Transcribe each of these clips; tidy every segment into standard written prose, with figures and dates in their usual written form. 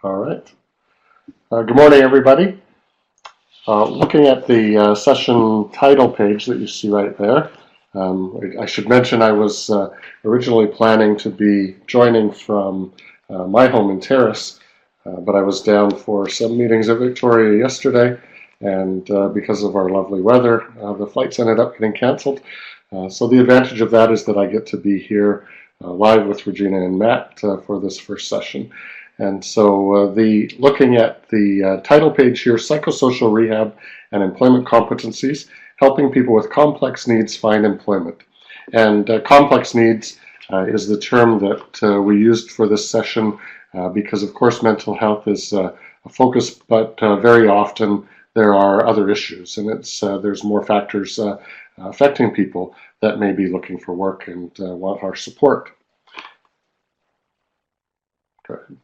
All right. Good morning, everybody. Looking at the session title page that you see right there, I should mention I was originally planning to be joining from my home in Terrace, but I was down for some meetings at Victoria yesterday, and because of our lovely weather, the flights ended up getting canceled. So the advantage of that is that I get to be here live with Regina and Matt for this first session. And so looking at the title page here, Psychosocial Rehab and Employment Competencies, helping people with complex needs find employment. And complex needs is the term that we used for this session because, of course, mental health is a focus, but very often there are other issues, and there's more factors affecting people that may be looking for work and want our support. Go ahead.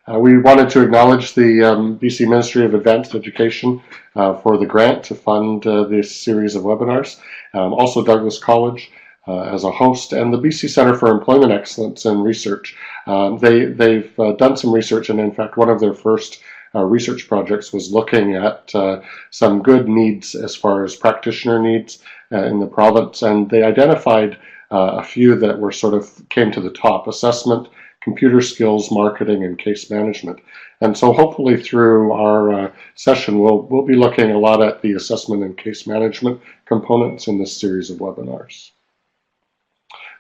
We wanted to acknowledge the BC Ministry of Advanced Education for the grant to fund this series of webinars. Also Douglas College as a host, and the BC Centre for Employment Excellence and Research. They've done some research, and in fact one of their first research projects was looking at some good needs as far as practitioner needs in the province, and they identified a few that were came to the top: assessment, computer skills, marketing, and case management. And so hopefully through our session, we'll be looking a lot at the assessment and case management components in this series of webinars.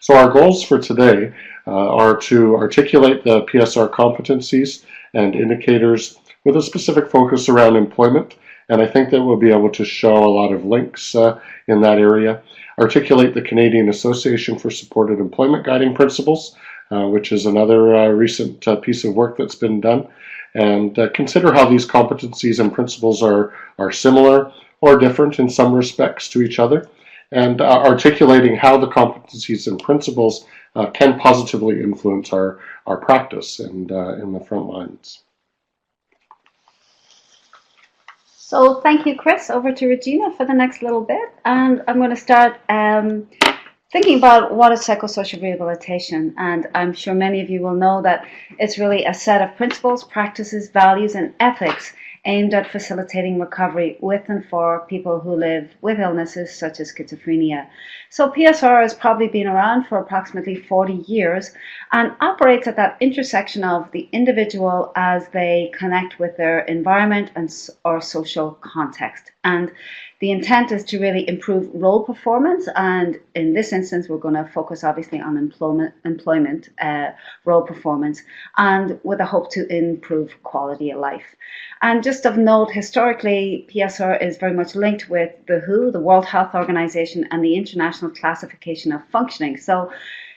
So our goals for today are to articulate the PSR competencies and indicators with a specific focus around employment. And I think that we'll be able to show a lot of links in that area. Articulate the Canadian Association for Supported Employment Guiding Principles, which is another recent piece of work that's been done, and consider how these competencies and principles are similar or different in some respects to each other, and articulating how the competencies and principles can positively influence our practice and in the front lines. So thank you, Chris. Over to Regina for the next little bit, and I'm going to start thinking about what is psychosocial rehabilitation. And I'm sure many of you will know that it's really a set of principles, practices, values, and ethics aimed at facilitating recovery with and for people who live with illnesses such as schizophrenia. So PSR has probably been around for approximately 40 years and operates at that intersection of the individual as they connect with their environment or social context. And the intent is to really improve role performance, and in this instance we're going to focus obviously on employment role performance, and with a hope to improve quality of life. And just of note, historically PSR is very much linked with the WHO, the World Health Organization, and the International Classification of Functioning. So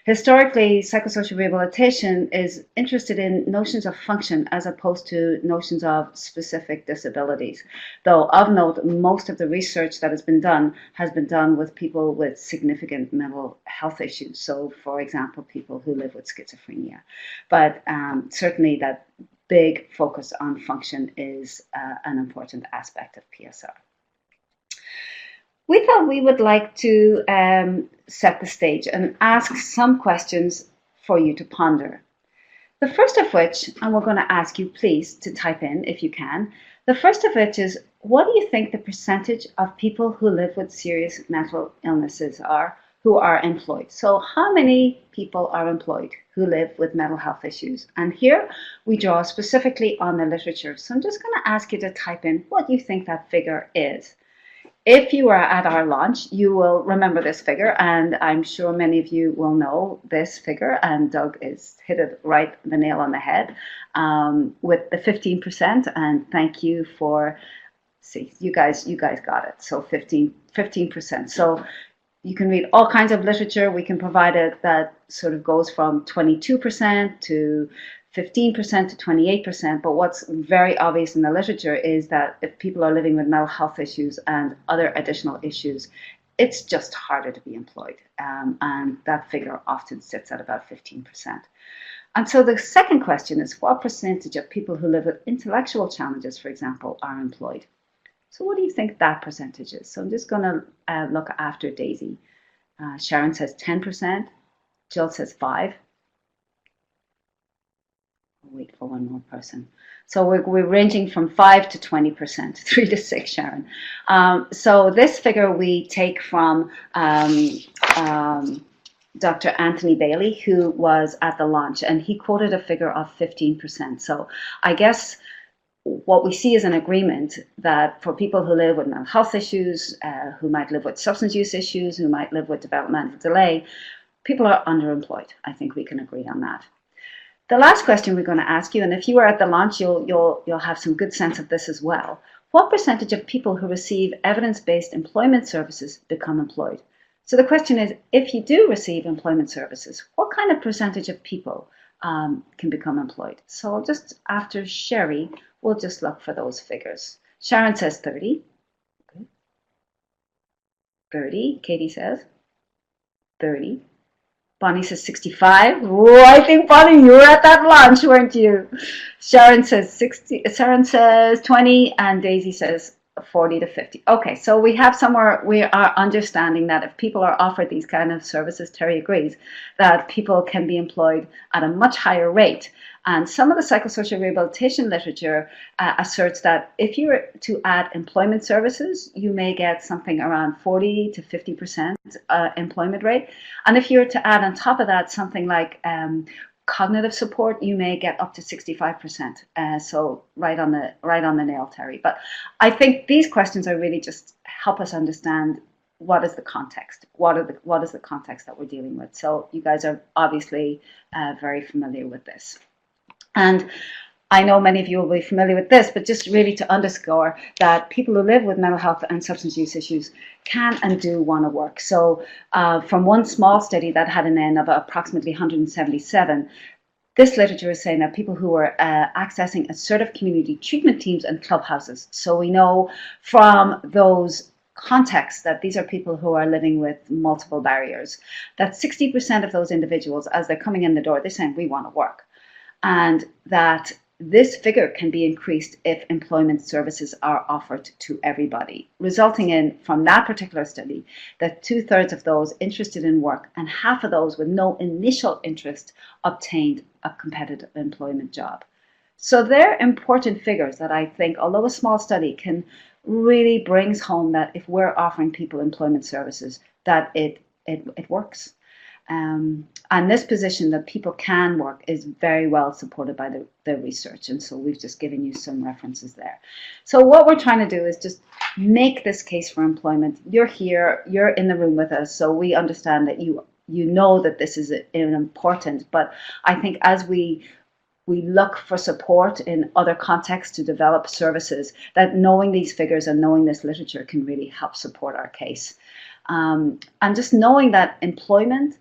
historically, psychosocial rehabilitation is interested in notions of function as opposed to notions of specific disabilities. Though of note, most of the research that has been done with people with significant mental health issues. So for example, people who live with schizophrenia. But certainly that big focus on function is an important aspect of PSR. We thought we would like to set the stage and ask some questions for you to ponder. The first of which, and we're going to ask you please to type in if you can, the first of which is, what do you think the percentage of people who live with serious mental illnesses are who are employed? So how many people are employed who live with mental health issues? And here we draw specifically on the literature. So I'm just going to ask you to type in what you think that figure is. If you were at our launch, you will remember this figure, and I'm sure many of you will know this figure, and Doug has hit it right, the nail on the head, with the 15%, and thank you for, see, you guys got it, so 15%. So you can read all kinds of literature. We can provide it that sort of goes from 22% to 15% to 28%, but what's very obvious in the literature is that if people are living with mental health issues and other additional issues, it's just harder to be employed, and that figure often sits at about 15%. And so the second question is, what percentage of people who live with intellectual challenges, for example, are employed? So what do you think that percentage is? So I'm just going to look after Daisy. Sharon says 10%, Jill says 5%. wait for one more person. So we're ranging from 5 to 20%, 3 to 6, Sharon. So this figure we take from Dr. Anthony Bailey, who was at the launch, and he quoted a figure of 15%. So I guess what we see is an agreement that for people who live with mental health issues, who might live with substance use issues, who might live with developmental delay, people are underemployed. I think we can agree on that. The last question we're going to ask you, and if you were at the launch, you'll have some good sense of this as well. What percentage of people who receive evidence-based employment services become employed? So the question is, if you do receive employment services, what kind of percentage of people can become employed? So just after Sherry, we'll just look for those figures. Sharon says 30. Okay. 30. Katie says 30. Bonnie says 65. Oh, I think, Bonnie, you were at that launch, weren't you? Sharon says 60. Sharon says 20, and Daisy says 40 to 50. Okay, so we have somewhere, we are understanding that if people are offered these kind of services, Terry agrees, that people can be employed at a much higher rate. And some of the psychosocial rehabilitation literature asserts that if you were to add employment services, you may get something around 40 to 50% employment rate. And if you were to add on top of that something like cognitive support, you may get up to 65%. So right on the nail, Terry. But I think these questions are really just help us understand what is the context, what is the context that we're dealing with. So you guys are obviously very familiar with this. And I know many of you will be familiar with this, but just really to underscore that people who live with mental health and substance use issues can and do want to work. So from one small study that had an N of approximately 177, this literature is saying that people who are accessing assertive community treatment teams and clubhouses. So we know from those contexts that these are people who are living with multiple barriers, that 60% of those individuals, as they're coming in the door, they're saying, we want to work. And that this figure can be increased if employment services are offered to everybody, resulting in, from that particular study, that 2/3 of those interested in work and half of those with no initial interest obtained a competitive employment job. So they're important figures that I think, although a small study, can really brings home that if we're offering people employment services, that it works. And this position that people can work is very well supported by the research. And so we've just given you some references there. So what we're trying to do is just make this case for employment. You're here, you're in the room with us, so we understand that you know that this is important. But I think as we look for support in other contexts to develop services, that knowing these figures and knowing this literature can really help support our case. And just knowing that employment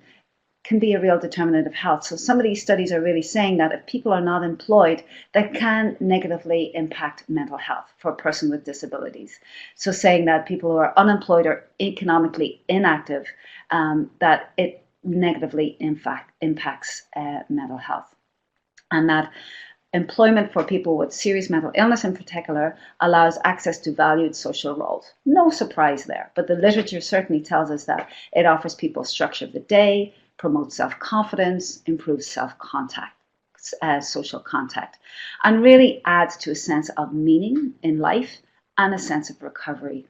can be a real determinant of health. So some of these studies are really saying that if people are not employed, that can negatively impact mental health for a person with disabilities. So saying that people who are unemployed or economically inactive, that it negatively impacts mental health. And that employment for people with serious mental illness in particular allows access to valued social roles. No surprise there, but the literature certainly tells us that it offers people structure of the day, promotes self-confidence, improves self-contact, social contact, and really adds to a sense of meaning in life and a sense of recovery.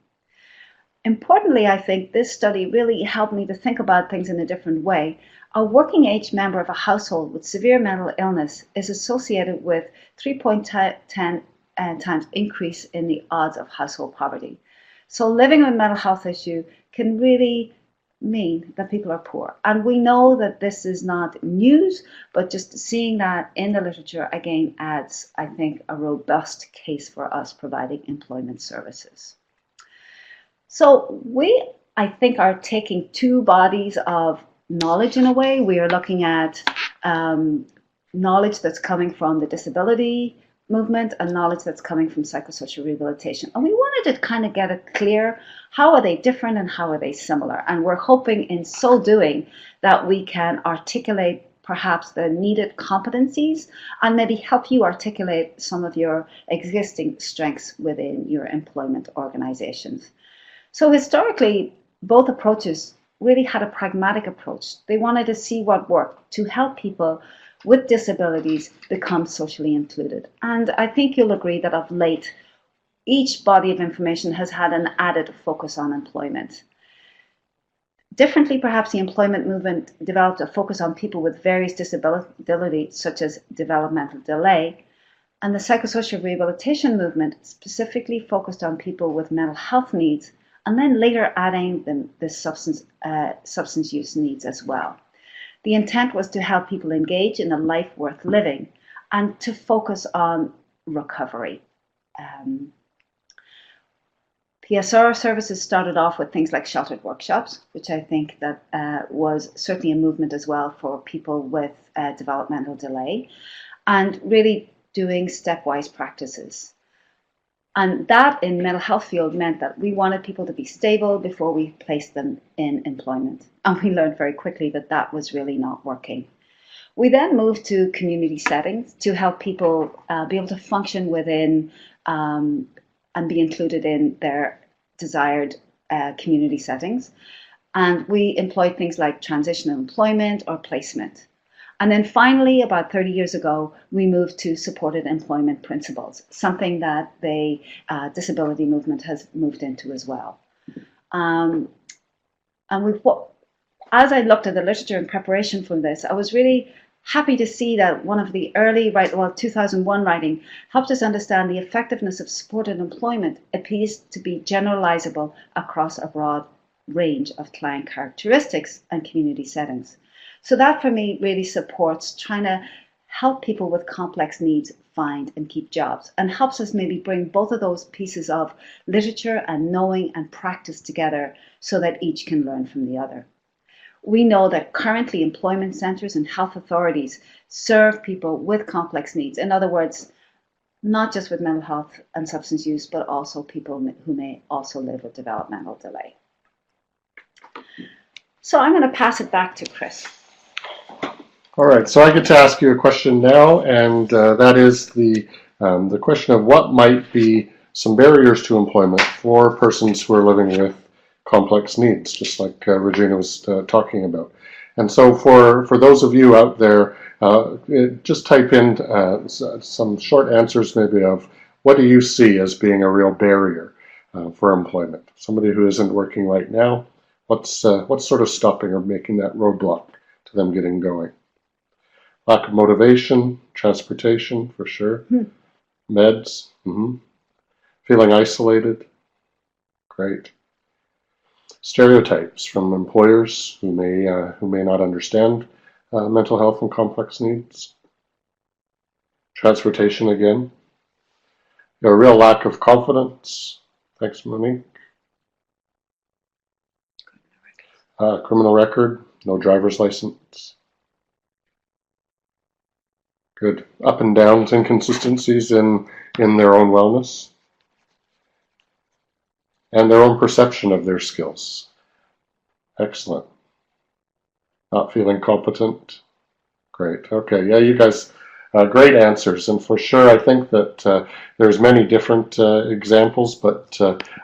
Importantly, I think this study really helped me to think about things in a different way. A working age member of a household with severe mental illness is associated with 3.10 times increase in the odds of household poverty. So living with a mental health issue can really mean that people are poor. And we know that this is not news, but just seeing that in the literature again adds, I think, a robust case for us providing employment services. So we, I think, are taking two bodies of knowledge in a way. We are looking at knowledge that's coming from the disability movement and knowledge that's coming from psychosocial rehabilitation. And we wanted to kind of get it clear, how are they different and how are they similar? And we're hoping in so doing that we can articulate perhaps the needed competencies and maybe help you articulate some of your existing strengths within your employment organizations. So historically, both approaches really had a pragmatic approach. They wanted to see what worked to help people with disabilities become socially included. And I think you'll agree that of late, each body of information has had an added focus on employment. Differently, perhaps the employment movement developed a focus on people with various disabilities, such as developmental delay, and the psychosocial rehabilitation movement specifically focused on people with mental health needs, and then later adding the substance use needs as well. The intent was to help people engage in a life worth living and to focus on recovery. PSR services started off with things like sheltered workshops, which I think that was certainly a movement as well for people with developmental delay, and really doing stepwise practices. And that in mental health field meant that we wanted people to be stable before we placed them in employment. And we learned very quickly that that was really not working. We then moved to community settings to help people be able to function within and be included in their desired community settings. And we employed things like transitional employment or placement. And then finally, about 30 years ago, we moved to supported employment principles, something that the disability movement has moved into as well. And as I looked at the literature in preparation for this, I was really happy to see that one of the early, 2001 writing helped us understand the effectiveness of supported employment appears to be generalizable across a broad range of client characteristics and community settings. So that for me really supports trying to help people with complex needs find and keep jobs, and helps us maybe bring both of those pieces of literature and knowing and practice together so that each can learn from the other. We know that currently employment centres and health authorities serve people with complex needs. In other words, not just with mental health and substance use, but also people who may also live with developmental delay. So I'm going to pass it back to Chris. All right, so I get to ask you a question now, and that is the question of what might be some barriers to employment for persons who are living with complex needs, just like Regina was talking about. And so for those of you out there, just type in some short answers maybe of what do you see as being a real barrier for employment? Somebody who isn't working right now, what's sort of stopping or making that roadblock to them getting going? Lack of motivation, transportation for sure, meds, feeling isolated, great. Stereotypes from employers who may not understand mental health and complex needs. Transportation again. A real lack of confidence. Thanks, Monique. Criminal record, no driver's license. Good. Up and downs, inconsistencies in their own wellness and their own perception of their skills. Excellent. Not feeling competent. Great. Okay. Yeah, you guys, great answers. And for sure, I think that there's many different examples, but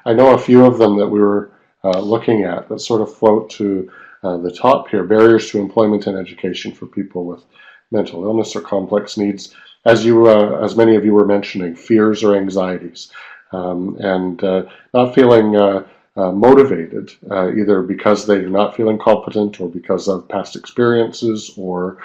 I know a few of them that we were looking at that sort of float to the top here. Barriers to employment and education for people with mental illness or complex needs. As many of you were mentioning, fears or anxieties. And not feeling motivated, either because they're not feeling competent or because of past experiences, or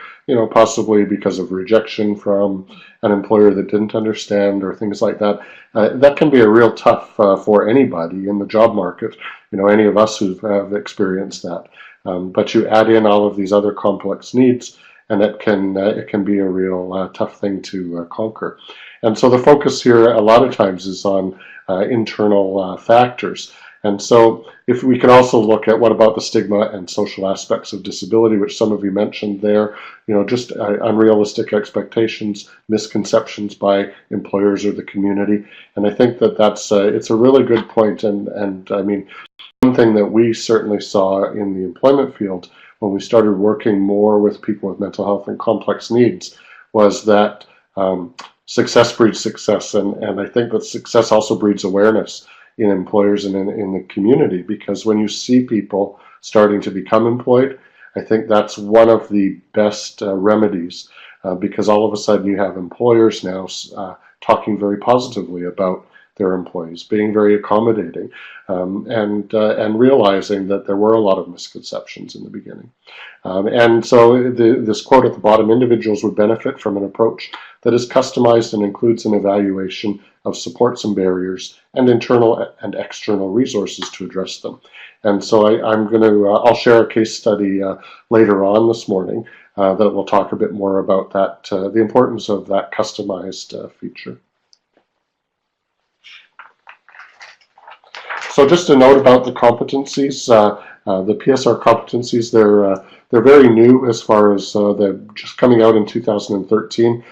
possibly because of rejection from an employer that didn't understand, or things like that. That can be a real tough for anybody in the job market. Any of us who have experienced that. But you add in all of these other complex needs, and it can be a real tough thing to conquer. And so the focus here a lot of times is on internal factors. And so if we can also look at what about the stigma and social aspects of disability, which some of you mentioned there, just unrealistic expectations, misconceptions by employers or the community. And I think that it's a really good point. And I mean, one thing that we certainly saw in the employment field when we started working more with people with mental health and complex needs was that success breeds success, and I think that success also breeds awareness in employers and in the community, because when you see people starting to become employed, I think that's one of the best remedies because all of a sudden you have employers now talking very positively about their employees, being very accommodating, and realizing that there were a lot of misconceptions in the beginning. And so this quote at the bottom, individuals would benefit from an approach that is customized and includes an evaluation of supports and barriers and internal and external resources to address them. And so I'll share a case study later on this morning that will talk a bit more about that, the importance of that customized feature. So just a note about the competencies, the PSR competencies, they're very new as far as they're just coming out in 2013.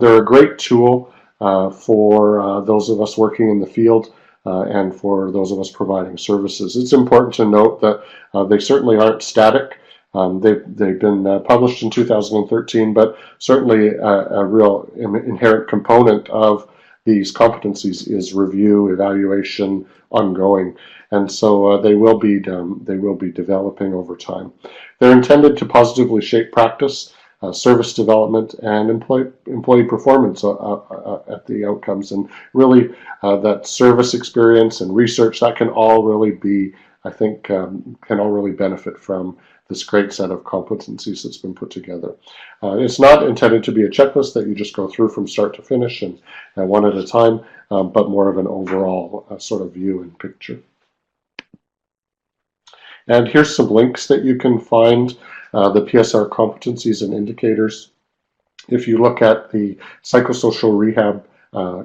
They're a great tool for those of us working in the field and for those of us providing services. It's important to note that they certainly aren't static. They've been published in 2013, but certainly a real inherent component of these competencies is review, evaluation, ongoing, and so they will be developing over time. They're intended to positively shape practice, service development, and employee performance at the outcomes, and really that service experience and research, that can all really be, I think, can all really benefit from this great set of competencies that's been put together. It's not intended to be a checklist that you just go through from start to finish and one at a time, but more of an overall sort of view and picture. And here's some links that you can find the PSR competencies and indicators. If you look at the Psychosocial Rehab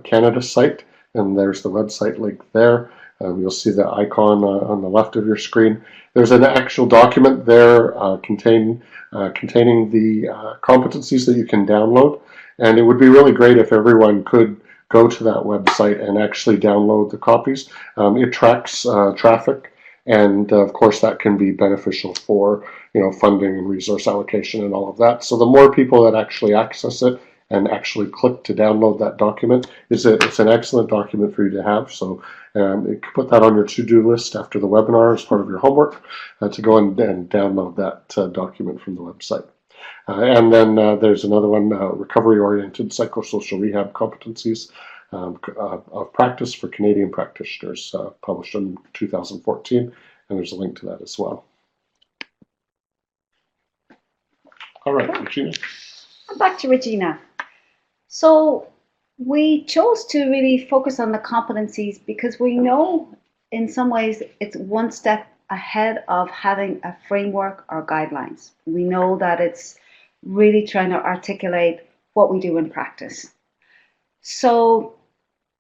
Canada site, and there's the website link there, you'll see the icon on the left of your screen. There's an actual document there containing the competencies that you can download, and it would be really great if everyone could go to that website and actually download the copies. It tracks traffic, and of course that can be beneficial for funding and resource allocation and all of that. So the more people that actually access it and actually click to download that document, it's an excellent document for you to have. So you can put that on your to-do list after the webinar as part of your homework to go and download that document from the website. And then there's another one, recovery-oriented psychosocial rehab competencies of practice for Canadian practitioners, published in 2014, and there's a link to that as well. All right, Regina. Back to Regina. So we chose to really focus on the competencies because we know in some ways it's one step ahead of having a framework or guidelines. We know that it's really trying to articulate what we do in practice. So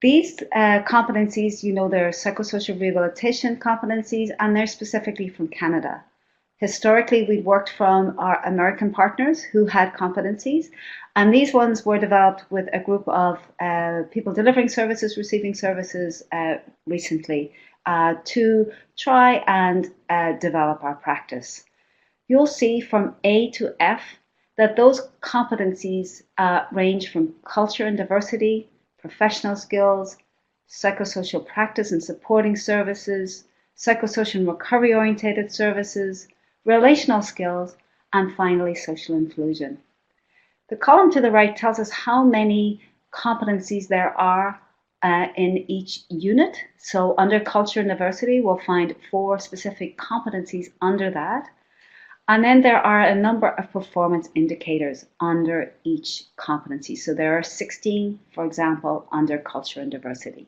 these competencies, they're psychosocial rehabilitation competencies, and they're specifically from Canada. Historically, we'd worked from our American partners who had competencies, and these ones were developed with a group of people delivering services, receiving services recently to try and develop our practice. You'll see from A to F that those competencies range from culture and diversity, professional skills, psychosocial practice and supporting services, psychosocial and recovery-oriented services, relational skills, and finally social inclusion. The column to the right tells us how many competencies there are in each unit. So under culture and diversity, we'll find 4 specific competencies under that. And then there are a number of performance indicators under each competency. So there are 16, for example, under culture and diversity.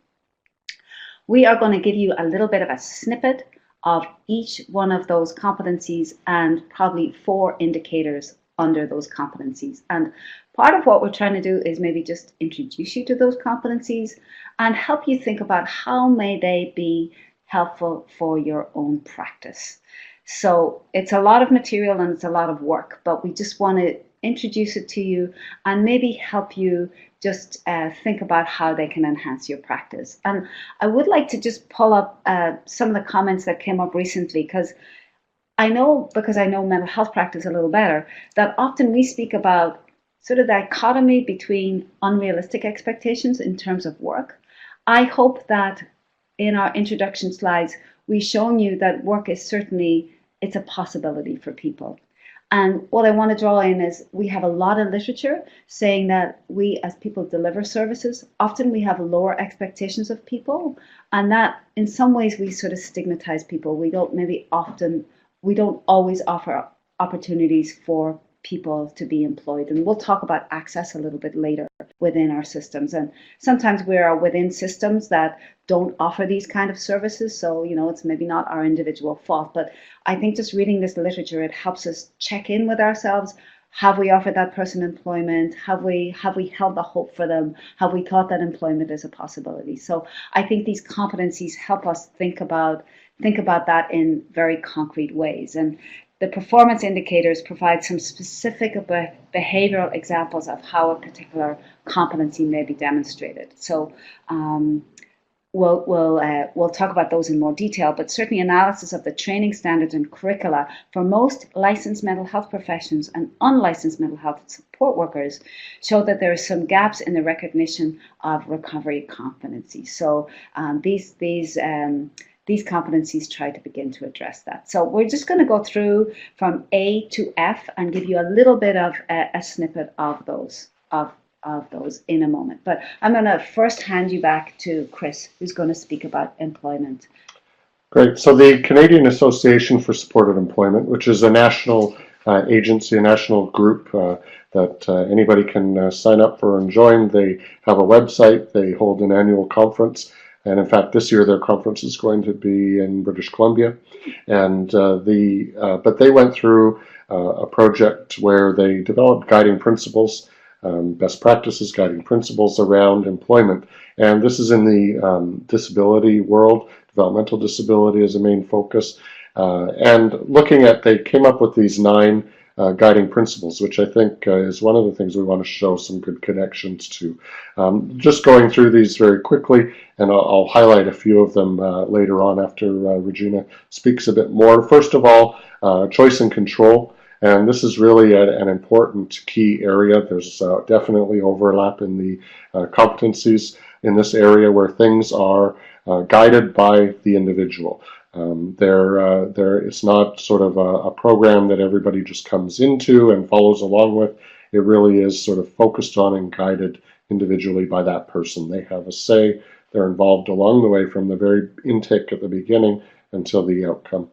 We are going to give you a little bit of a snippet of each one of those competencies and probably 4 indicators under those competencies. And part of what we're trying to do is maybe just introduce you to those competencies and help you think about how may they be helpful for your own practice. So it's a lot of material and it's a lot of work, but we just want to introduce it to you and maybe help you just think about how they can enhance your practice. And I would like to just pull up some of the comments that came up recently, because I know mental health practice a little better, that often we speak about sort of dichotomy between unrealistic expectations in terms of work. I hope that in our introduction slides, we've shown you that work is certainly, it's a possibility for people. And what I want to draw in is we have a lot of literature saying that we as people deliver services, often we have lower expectations of people, and that in some ways we sort of stigmatize people. We don't always offer opportunities for people to be employed. And we'll talk about access a little bit later within our systems. And sometimes we are within systems that don't offer these kind of services. So, it's maybe not our individual fault. But I think just reading this literature, it helps us check in with ourselves. Have we offered that person employment? Have we held the hope for them? Have we thought that employment is a possibility? So I think these competencies help us think about that in very concrete ways. And the performance indicators provide some specific behavioral examples of how a particular competency may be demonstrated. So we'll talk about those in more detail, but certainly analysis of the training standards and curricula for most licensed mental health professions and unlicensed mental health support workers show that there are some gaps in the recognition of recovery competencies. So these competencies try to begin to address that. So we're just going to go through from A to F and give you a little bit of a snippet of those in a moment. But I'm going to first hand you back to Chris, who's going to speak about employment. Great. So the Canadian Association for Supported Employment, which is a national agency, a national group that anybody can sign up for and join. They have a website. They hold an annual conference. And in fact, this year their conference is going to be in British Columbia. And but they went through a project where they developed guiding principles, best practices, guiding principles around employment. And this is in the disability world. Developmental disability is a main focus. And they came up with these 9 guiding principles, which I think is one of the things we want to show some good connections to. Just going through these very quickly, and I'll highlight a few of them later on after Regina speaks a bit more. First of all, choice and control. And this is really an important key area. There's definitely overlap in the competencies in this area where things are guided by the individual. It's not sort of a program that everybody just comes into and follows along with. It really is sort of focused on and guided individually by that person. They have a say. They're involved along the way from the very intake at the beginning until the outcome.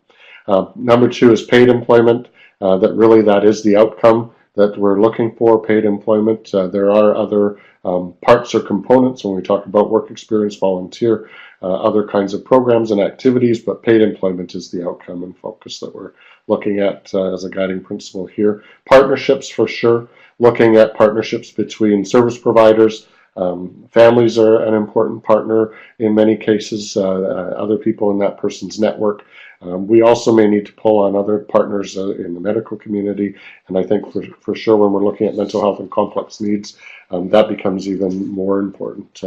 Number 2 is paid employment. That is the outcome that we're looking for, paid employment. There are other parts or components when we talk about work experience, volunteer, other kinds of programs and activities, but paid employment is the outcome and focus that we're looking at as a guiding principle here. Partnerships, for sure, looking at partnerships between service providers. Families are an important partner in many cases, other people in that person's network. We also may need to pull on other partners in the medical community, and I think for sure when we're looking at mental health and complex needs, that becomes even more important,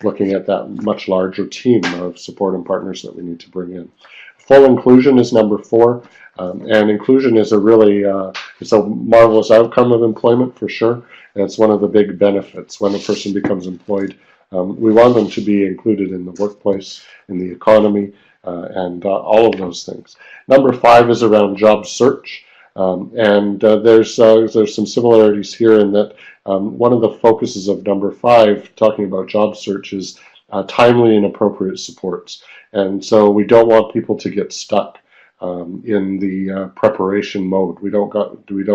looking at that much larger team of support and partners that we need to bring in. Full inclusion is number 4, and inclusion is it's a marvelous outcome of employment for sure. And it's one of the big benefits when a person becomes employed. We want them to be included in the workplace, in the economy, and all of those things. Number 5 is around job search, and there's some similarities here in that one of the focuses of number 5, talking about job search, is timely and appropriate supports. And so we don't want people to get stuck in the preparation mode. We don't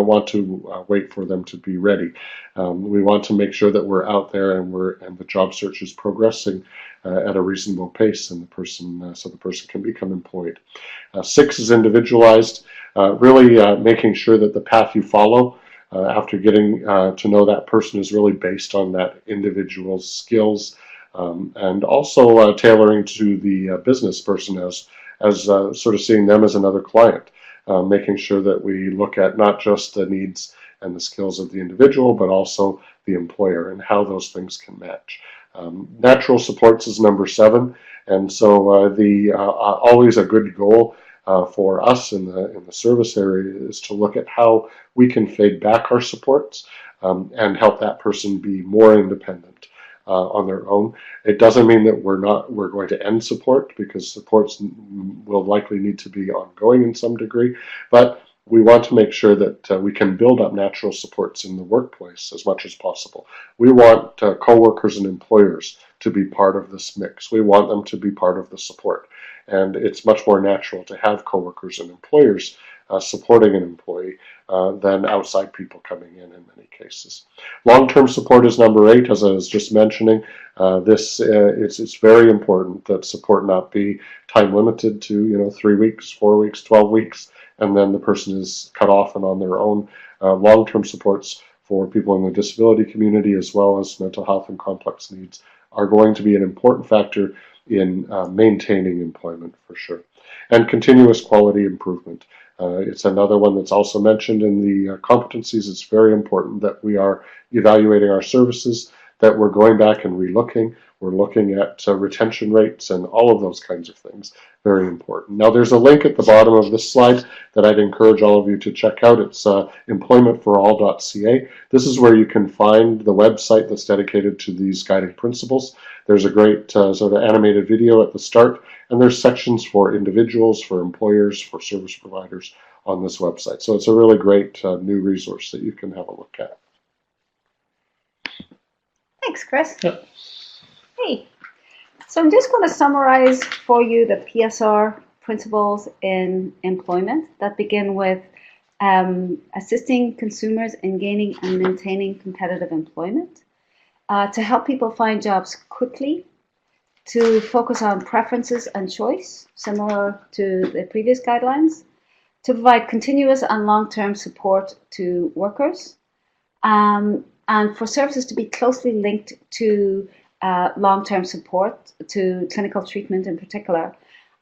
want to wait for them to be ready. We want to make sure that we're out there and the job search is progressing at a reasonable pace, and so the person can become employed. 6 is individualized, really making sure that the path you follow after getting to know that person is really based on that individual's skills, and also tailoring to the business person as sort of seeing them as another client, making sure that we look at not just the needs and the skills of the individual, but also the employer and how those things can match. Natural supports is number 7, and so always a good goal for us in the service area is to look at how we can fade back our supports and help that person be more independent on their own. It doesn't mean that we're going to end support, because supports will likely need to be ongoing in some degree, but we want to make sure that we can build up natural supports in the workplace as much as possible. We want coworkers and employers to be part of this mix. We want them to be part of the support. And it's much more natural to have coworkers and employers supporting an employee than outside people coming in many cases. Long-term support is number 8, as I was just mentioning. It's very important that support not be time limited to 3 weeks, 4 weeks, 12 weeks, and then the person is cut off and on their own. Long-term supports for people in the disability community as well as mental health and complex needs are going to be an important factor in maintaining employment for sure. And continuous quality improvement. It's another one that's also mentioned in the competencies. It's very important that we are evaluating our services, that we're going back and relooking. We're looking at retention rates and all of those kinds of things. Very important. Now there's a link at the bottom of this slide that I'd encourage all of you to check out. It's employmentforall.ca. This is where you can find the website that's dedicated to these guiding principles. There's a great sort of animated video at the start, and there's sections for individuals, for employers, for service providers on this website. So it's a really great new resource that you can have a look at. Thanks, Chris. Yep. Hey, so I'm just going to summarize for you the PSR principles in employment that begin with assisting consumers in gaining and maintaining competitive employment, to help people find jobs quickly, to focus on preferences and choice, similar to the previous guidelines, to provide continuous and long-term support to workers, and for services to be closely linked to long-term support, to clinical treatment in particular.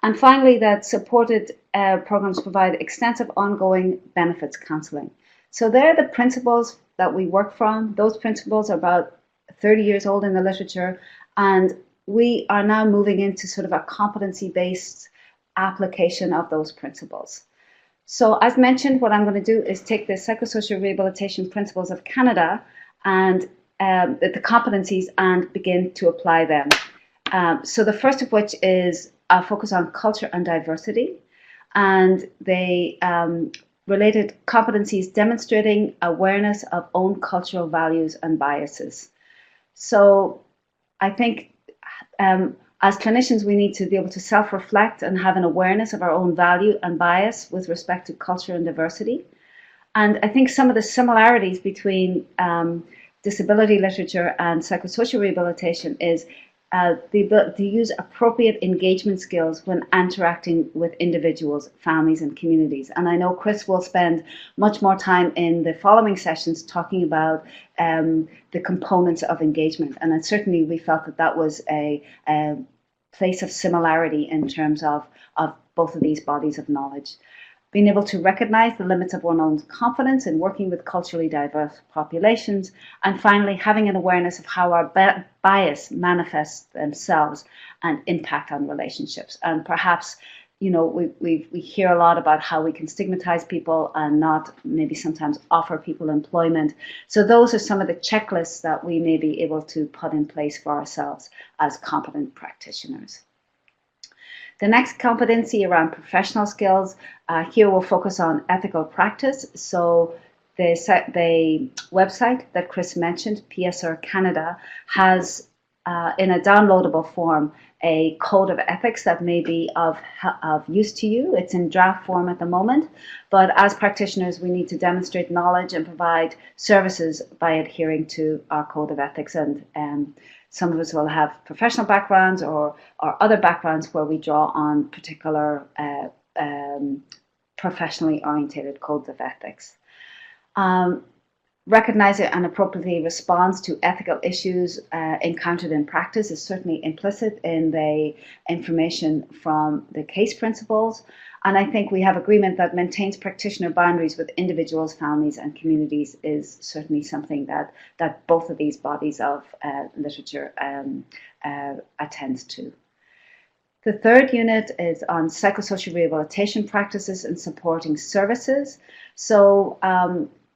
And finally, that supported programs provide extensive ongoing benefits counseling. So they're the principles that we work from. Those principles are about 30 years old in the literature, and we are now moving into sort of a competency-based application of those principles. So as mentioned, what I'm going to do is take the Psychosocial Rehabilitation Principles of Canada and the competencies and begin to apply them. So the first of which is a focus on culture and diversity, and they related competencies demonstrating awareness of own cultural values and biases. So I think as clinicians, we need to be able to self-reflect and have an awareness of our own value and bias with respect to culture and diversity. And I think some of the similarities between disability literature and psychosocial rehabilitation is the ability to use appropriate engagement skills when interacting with individuals, families, and communities. And I know Chris will spend much more time in the following sessions talking about the components of engagement. And certainly we felt that that was a place of similarity in terms of both of these bodies of knowledge. Being able to recognize the limits of one's own confidence in working with culturally diverse populations, and finally having an awareness of how our bias manifests themselves and impact on relationships. And perhaps, you know, we hear a lot about how we can stigmatize people and not maybe sometimes offer people employment. So those are some of the checklists that we may be able to put in place for ourselves as competent practitioners. The next competency around professional skills, here we'll focus on ethical practice. So the website that Chris mentioned, PSR Canada, has in a downloadable form a code of ethics that may be of use to you. It's in draft form at the moment, but as practitioners we need to demonstrate knowledge and provide services by adhering to our code of ethics. And some of us will have professional backgrounds or other backgrounds where we draw on particular professionally orientated codes of ethics. Recognize it and appropriately responds to ethical issues encountered in practice is certainly implicit in the information from the case principles. And I think we have agreement that maintains practitioner boundaries with individuals, families, and communities is certainly something that both of these bodies of literature attends to. The third unit is on psychosocial rehabilitation practices and supporting services. So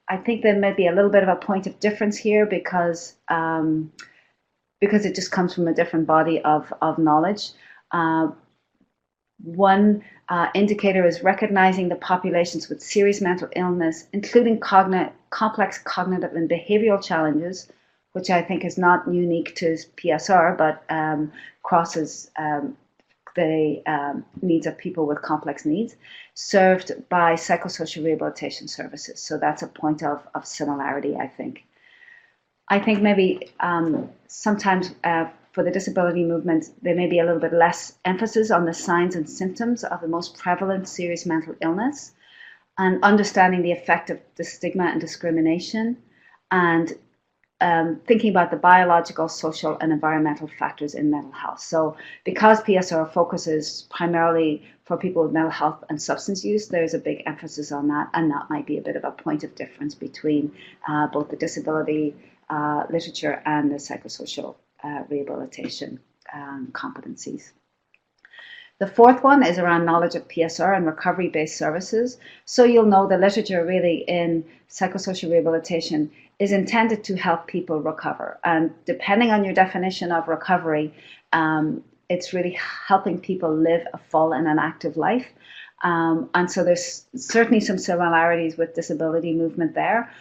I think there may be a little bit of a point of difference here because it just comes from a different body of knowledge. One indicator is recognizing the populations with serious mental illness, including complex cognitive and behavioral challenges, which I think is not unique to PSR, but crosses the needs of people with complex needs, served by psychosocial rehabilitation services. So that's a point of similarity, I think. I think maybe sometimes for the disability movement, there may be a little bit less emphasis on the signs and symptoms of the most prevalent serious mental illness, and understanding the effect of the stigma and discrimination, and thinking about the biological, social, and environmental factors in mental health. So because PSR focuses primarily for people with mental health and substance use, there's a big emphasis on that, and that might be a bit of a point of difference between both the disability literature and the psychosocial rehabilitation competencies. The fourth one is around knowledge of PSR and recovery-based services. So you'll know the literature really in psychosocial rehabilitation is intended to help people recover. And depending on your definition of recovery, it's really helping people live a full and an active life. And so there's certainly some similarities with disability movement there,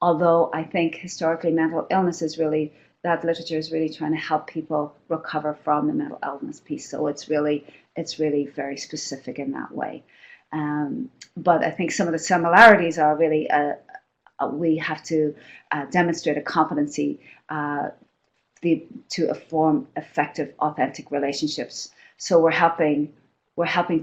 although I think historically mental illness is really, that literature is really trying to help people recover from the mental illness piece. So it's really very specific in that way. But I think some of the similarities are really we have to demonstrate a competency to form effective, authentic relationships. So we're helping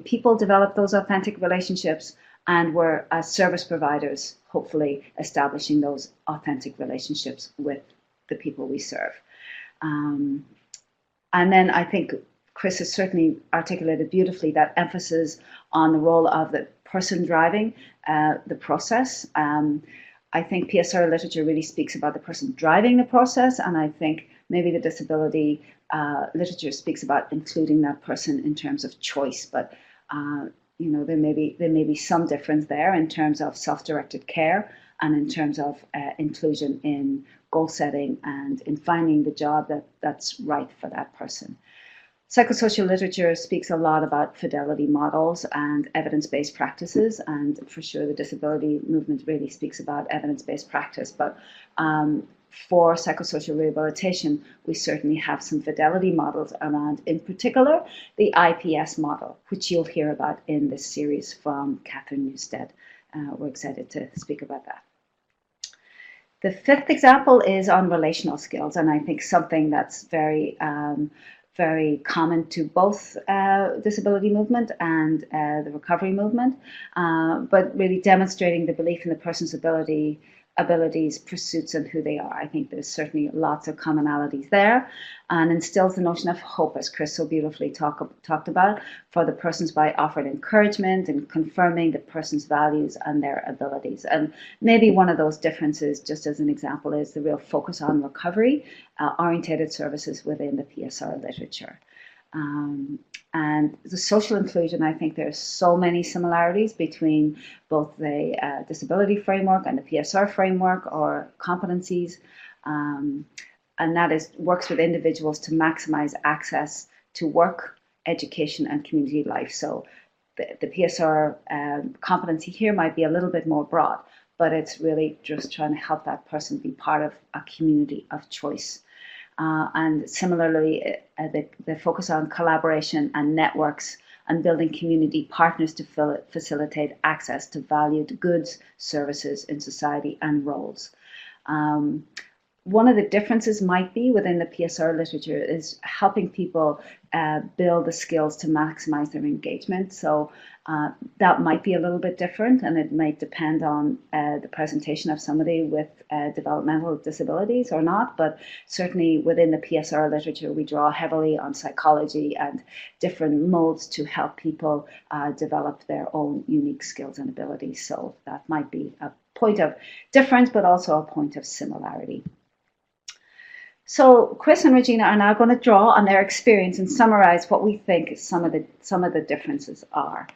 people develop those authentic relationships, and we're, as service providers, hopefully establishing those authentic relationships with the people we serve. And then I think Chris has certainly articulated beautifully that emphasis on the role of the person driving the process. I think PSR literature really speaks about the person driving the process, and I think maybe the disability literature speaks about including that person in terms of choice. But you know, there may be some difference there in terms of self-directed care and in terms of inclusion in goal setting and in finding the job that's right for that person. Psychosocial literature speaks a lot about fidelity models and evidence-based practices, and for sure the disability movement really speaks about evidence-based practice. But for psychosocial rehabilitation, we certainly have some fidelity models around, in particular, the IPS model, which you'll hear about in this series from Catherine Newstead. We're excited to speak about that. The fifth example is on relational skills, and I think something that's very common to both disability movement and the recovery movement, but really demonstrating the belief in the person's abilities, pursuits, and who they are. I think there's certainly lots of commonalities there, and instills the notion of hope, as Chris so beautifully talked about, for the persons by offering encouragement and confirming the person's values and their abilities. And maybe one of those differences, just as an example, is the real focus on recovery orientated services within the PSR literature. And the social inclusion, I think there's so many similarities between both the disability framework and the PSR framework or competencies, and that is works with individuals to maximize access to work, education, and community life. So the PSR competency here might be a little bit more broad, but it's really just trying to help that person be part of a community of choice. And similarly, the focus on collaboration and networks and building community partners to facilitate access to valued goods, services in society and roles. One of the differences might be within the PSR literature is helping people build the skills to maximize their engagement. So that might be a little bit different, and it might depend on the presentation of somebody with developmental disabilities or not. But certainly within the PSR literature, we draw heavily on psychology and different modes to help people develop their own unique skills and abilities. So that might be a point of difference, but also a point of similarity. So Chris and Regina are now going to draw on their experience and summarize what we think some of the differences are.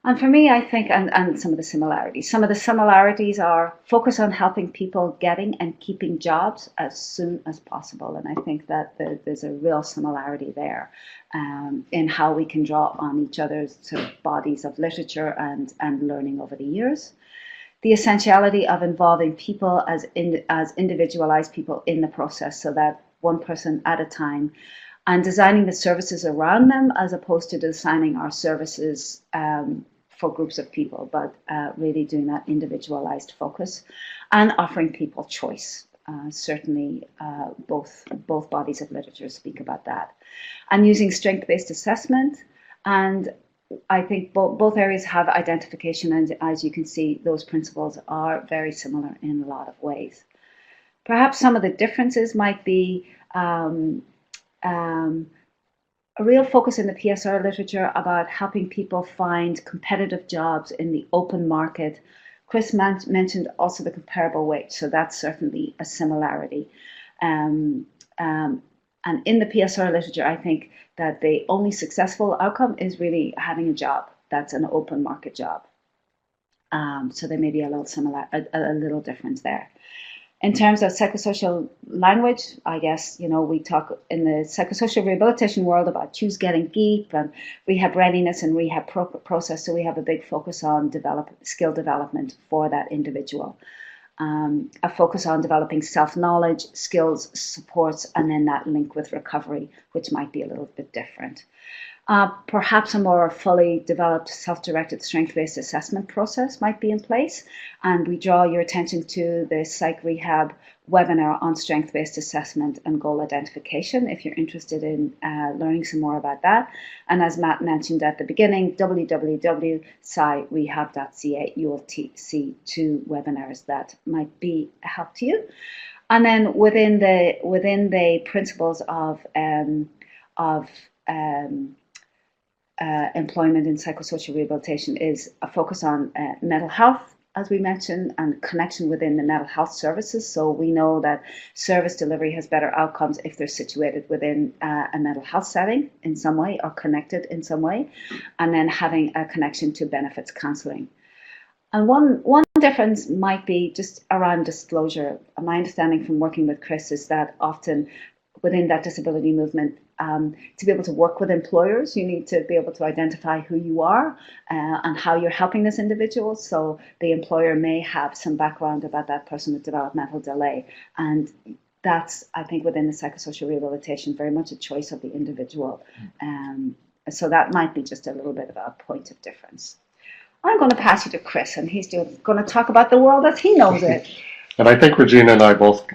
And for me, I think, and some of the similarities are focus on helping people getting and keeping jobs as soon as possible. And I think that there's a real similarity there in how we can draw on each other's sort of bodies of literature and learning over the years. The essentiality of involving people as individualized people in the process, so that one person at a time, and designing the services around them as opposed to designing our services for groups of people, but really doing that individualized focus and offering people choice. Certainly both bodies of literature speak about that. And using strength-based assessment, and I think both areas have identification, and as you can see, those principles are very similar in a lot of ways. Perhaps some of the differences might be a real focus in the PSR literature about helping people find competitive jobs in the open market. Chris mentioned also the comparable wage, so that's certainly a similarity. And in the PSR literature, I think that the only successful outcome is really having a job that's an open market job. So there may be a little difference there. In terms of psychosocial language, I guess, we talk in the psychosocial rehabilitation world about choose, get, and keep, and rehab readiness and rehab process. So we have a big focus on skill development for that individual. A focus on developing self-knowledge, skills, supports, and then that link with recovery, which might be a little bit different. Perhaps a more fully developed self-directed strength-based assessment process might be in place, and we draw your attention to the Psych Rehab webinar on strength-based assessment and goal identification if you're interested in learning some more about that. And as Matt mentioned at the beginning, www.psyrehab.ca, you will see 2 webinars that might be a help to you. And then within the principles of employment in psychosocial rehabilitation is a focus on mental health, as we mentioned, and connection within the mental health services. So we know that service delivery has better outcomes if they're situated within a mental health setting in some way or connected in some way, and then having a connection to benefits counselling. And one difference might be just around disclosure. My understanding from working with Chris is that often within that disability movement, to be able to work with employers, you need to be able to identify who you are and how you're helping this individual. So the employer may have some background about that person with developmental delay. And that's, I think, within the psychosocial rehabilitation, very much a choice of the individual. So that might be just a little bit of a point of difference. I'm going to pass you to Chris, and he's going to talk about the world as he knows it. And I think Regina and I both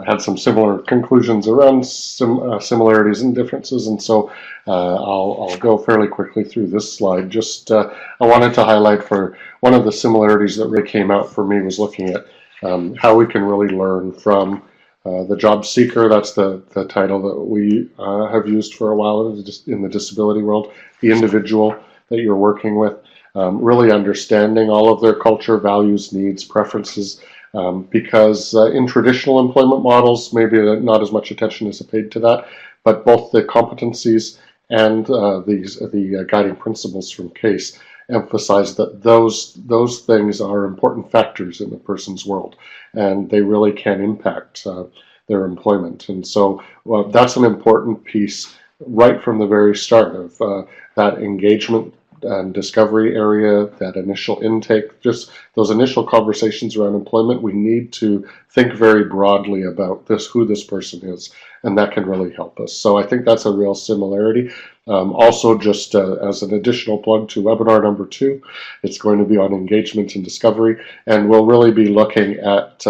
had some similar conclusions around some similarities and differences, and so I'll go fairly quickly through this slide. Just I wanted to highlight for one of the similarities that really came out for me was looking at how we can really learn from the job seeker. That's the title that we have used for a while in the disability world. The individual that you're working with, really understanding all of their culture, values, needs, preferences. Because in traditional employment models, maybe not as much attention is paid to that, but both the competencies and the guiding principles from CASE emphasize that those things are important factors in the person's world, and they really can impact their employment. And so that's an important piece right from the very start of that engagement and discovery area, that initial intake, just those initial conversations around employment. We need to think very broadly about who this person is, and that can really help us. So I think that's a real similarity. Also, just as an additional plug to webinar number 2, it's going to be on engagement and discovery, and we'll really be looking at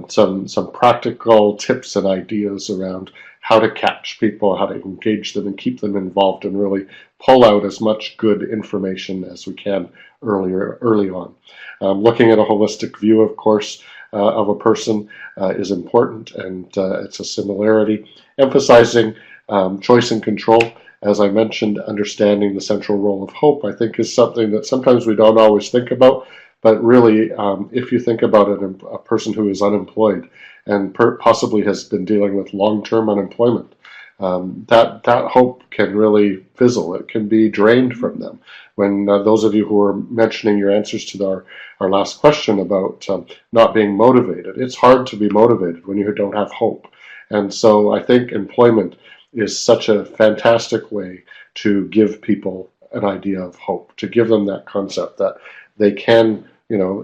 some practical tips and ideas around how to catch people, how to engage them and keep them involved, and really pull out as much good information as we can early on. Looking at a holistic view, of course, of a person is important, and it's a similarity. Emphasizing choice and control, as I mentioned, understanding the central role of hope, I think is something that sometimes we don't always think about. But really, if you think about a person who is unemployed and possibly has been dealing with long-term unemployment, that hope can really fizzle. It can be drained from them. When those of you who are mentioning your answers to our last question about not being motivated, it's hard to be motivated when you don't have hope. And so I think employment is such a fantastic way to give people an idea of hope, to give them that concept that they can,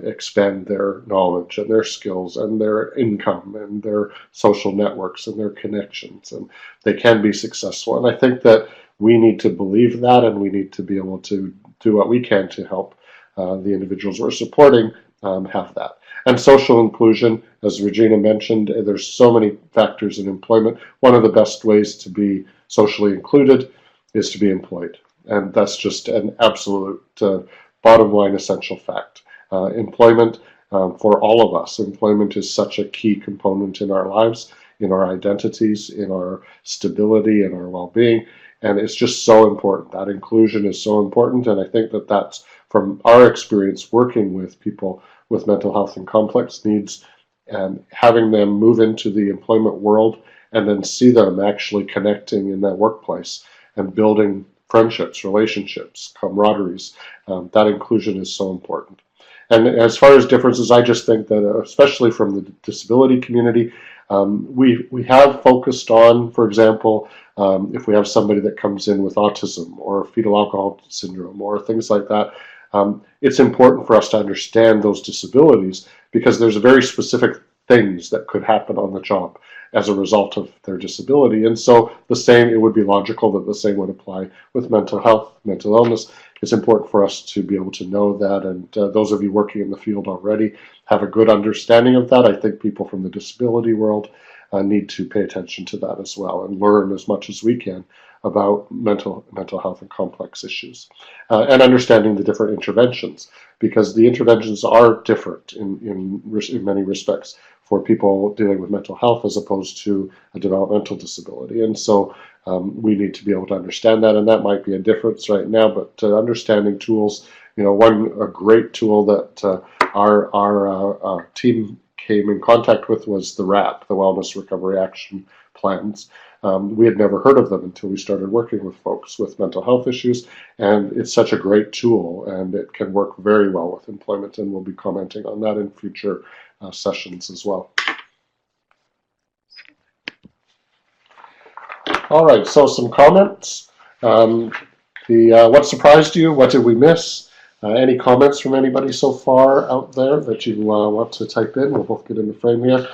expand their knowledge and their skills and their income and their social networks and their connections, and they can be successful. And I think that we need to believe that, and we need to be able to do what we can to help the individuals we're supporting have that. And social inclusion, as Regina mentioned, there's so many factors in employment. One of the best ways to be socially included is to be employed. And that's just an absolute bottom line essential fact. Employment for all of us, employment is such a key component in our lives, in our identities, in our stability, in our well-being. And it's just so important. That inclusion is so important. And I think that that's from our experience working with people with mental health and complex needs, and having them move into the employment world and then see them actually connecting in that workplace and building friendships, relationships, camaraderies. That inclusion is so important. And as far as differences, I just think that, especially from the disability community, we have focused on, for example, if we have somebody that comes in with autism or fetal alcohol syndrome or things like that, it's important for us to understand those disabilities, because there's very specific things that could happen on the job as a result of their disability. And so it would be logical that the same would apply with mental health, mental illness. It's important for us to be able to know that, and those of you working in the field already have a good understanding of that. I think people from the disability world need to pay attention to that as well and learn as much as we can about mental health and complex issues, and understanding the different interventions, because the interventions are different in many respects for people dealing with mental health as opposed to a developmental disability. And so we need to be able to understand that, and that might be a difference right now, but understanding tools, a great tool that our team came in contact with was the WRAP, the Wellness Recovery Action Plans. We had never heard of them until we started working with folks with mental health issues, and it's such a great tool, and it can work very well with employment, and we'll be commenting on that in future sessions as well. All right, so some comments. What surprised you? What did we miss? Any comments from anybody so far out there that you want to type in? We'll both get in the frame here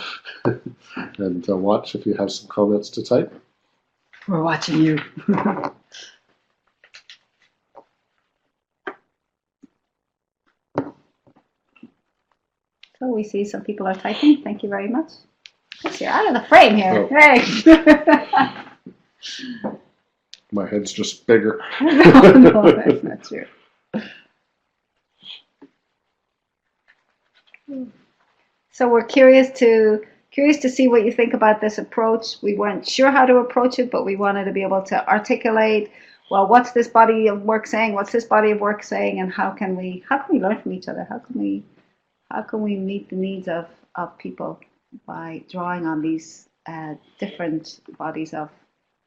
and watch if you have some comments to type. We're watching you. So we see some people are typing. Thank you very much. You're out of the frame here. Oh. Hey. My head's just bigger. No, that's not true. So we're curious to see what you think about this approach. We weren't sure how to approach it, but we wanted to be able to articulate, well, what's this body of work saying? What's this body of work saying? And how can we learn from each other? How can we meet the needs of people by drawing on these different bodies of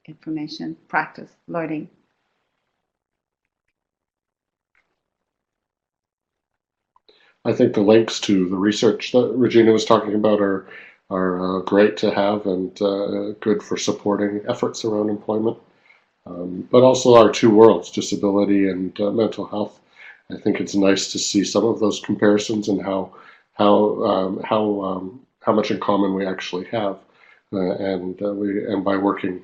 information, practice, learning? I think the links to the research that Regina was talking about are great to have, and good for supporting efforts around employment. But also our two worlds, disability and mental health. I think it's nice to see some of those comparisons and how much in common we actually have, and by working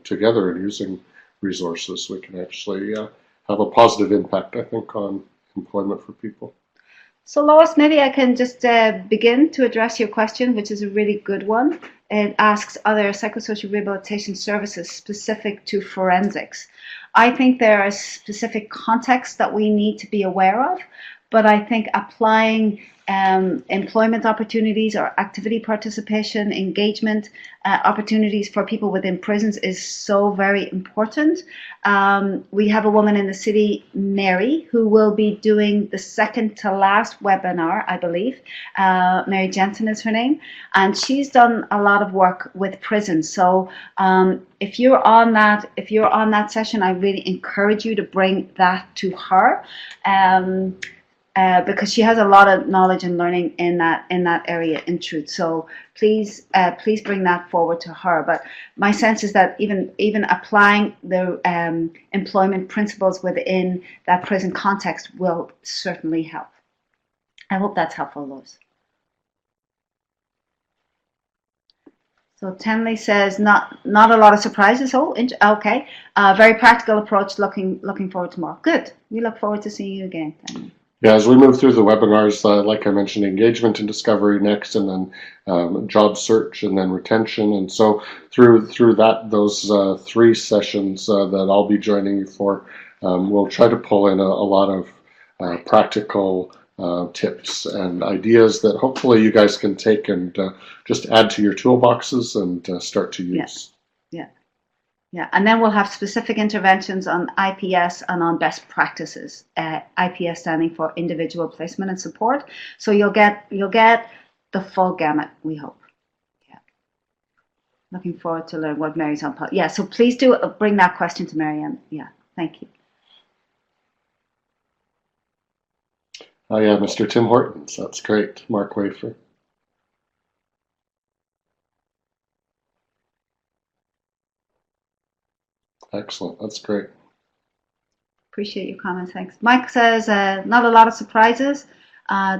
together and using resources, we can actually have a positive impact, I think, on employment for people. So Lois, maybe I can just begin to address your question, which is a really good one. It asks, are there psychosocial rehabilitation services specific to forensics? I think there are specific contexts that we need to be aware of, but I think applying employment opportunities or activity participation, engagement opportunities for people within prisons is so very important. We have a woman in the city, Mary, who will be doing the second to last webinar, I believe. Mary Jensen is her name, and she's done a lot of work with prisons. So if you're on that session, I really encourage you to bring that to her. Because she has a lot of knowledge and learning in that area, in truth. So please bring that forward to her. But my sense is that even applying the employment principles within that prison context will certainly help. I hope that's helpful, Lois. So Tenley says not a lot of surprises. Oh, okay. Very practical approach. Looking forward to more. Good. We look forward to seeing you again, Tenley. Yeah, as we move through the webinars, like I mentioned, engagement and discovery next, and then job search, and then retention. And so through those 3 sessions that I'll be joining you for, we'll try to pull in a lot of practical tips and ideas that hopefully you guys can take and just add to your toolboxes and start to use. Yeah, and then we'll have specific interventions on IPS and on best practices. IPS standing for individual placement and support. So you'll get the full gamut, we hope. Yeah. Looking forward to learn what Mary's on. Yeah, so please do bring that question to Marianne. Yeah, thank you. Oh yeah, Mr. Tim Hortons, that's great. Mark Wafer. Excellent, that's great. Appreciate your comments, thanks. Mike says, not a lot of surprises.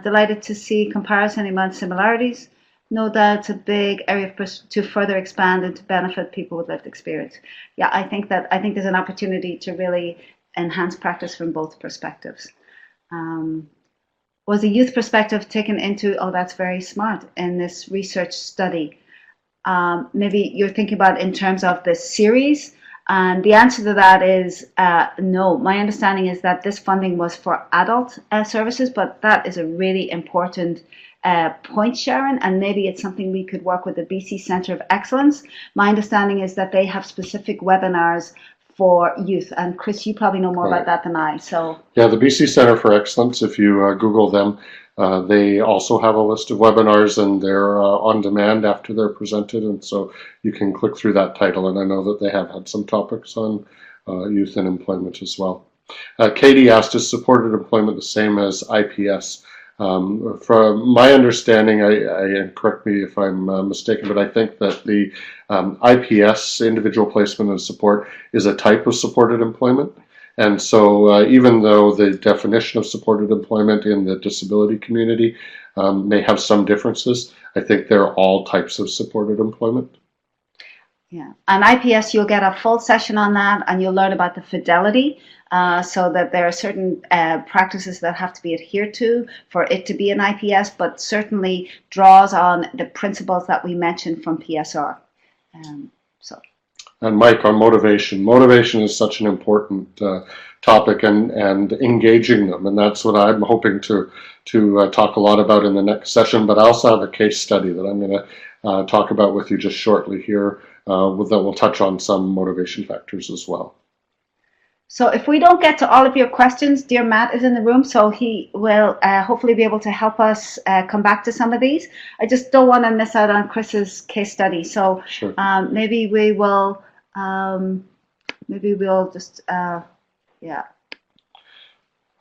Delighted to see comparison among similarities. No doubt it's a big area to further expand and to benefit people with lived experience. Yeah, I think there's an opportunity to really enhance practice from both perspectives. Was the youth perspective taken into, oh, that's very smart, in this research study? Maybe you're thinking about in terms of the series. And the answer to that is no. My understanding is that this funding was for adult services, but that is a really important point, Sharon, and maybe it's something we could work with the BC Centre of Excellence. My understanding is that they have specific webinars for youth, and Chris, you probably know more about that than I. So yeah, the BC Centre for Excellence, if you Google them, they also have a list of webinars, and they're on demand after they're presented, and so you can click through that title, and I know that they have had some topics on youth and employment as well. Katie asked, is supported employment the same as IPS? From my understanding, and correct me if I'm mistaken, but I think that the IPS, individual placement and support, is a type of supported employment. And so even though the definition of supported employment in the disability community may have some differences, I think they're all types of supported employment. Yeah, and IPS, you'll get a full session on that, and you'll learn about the fidelity, so that there are certain practices that have to be adhered to for it to be an IPS, but certainly draws on the principles that we mentioned from PSR. And Mike, on motivation. Motivation is such an important topic, and engaging them, and that's what I'm hoping to talk a lot about in the next session. But I also have a case study that I'm going to talk about with you just shortly here that will touch on some motivation factors as well. So if we don't get to all of your questions, dear Matt is in the room, so he will hopefully be able to help us come back to some of these. I just don't want to miss out on Chris's case study, so sure. Maybe we'll just, yeah.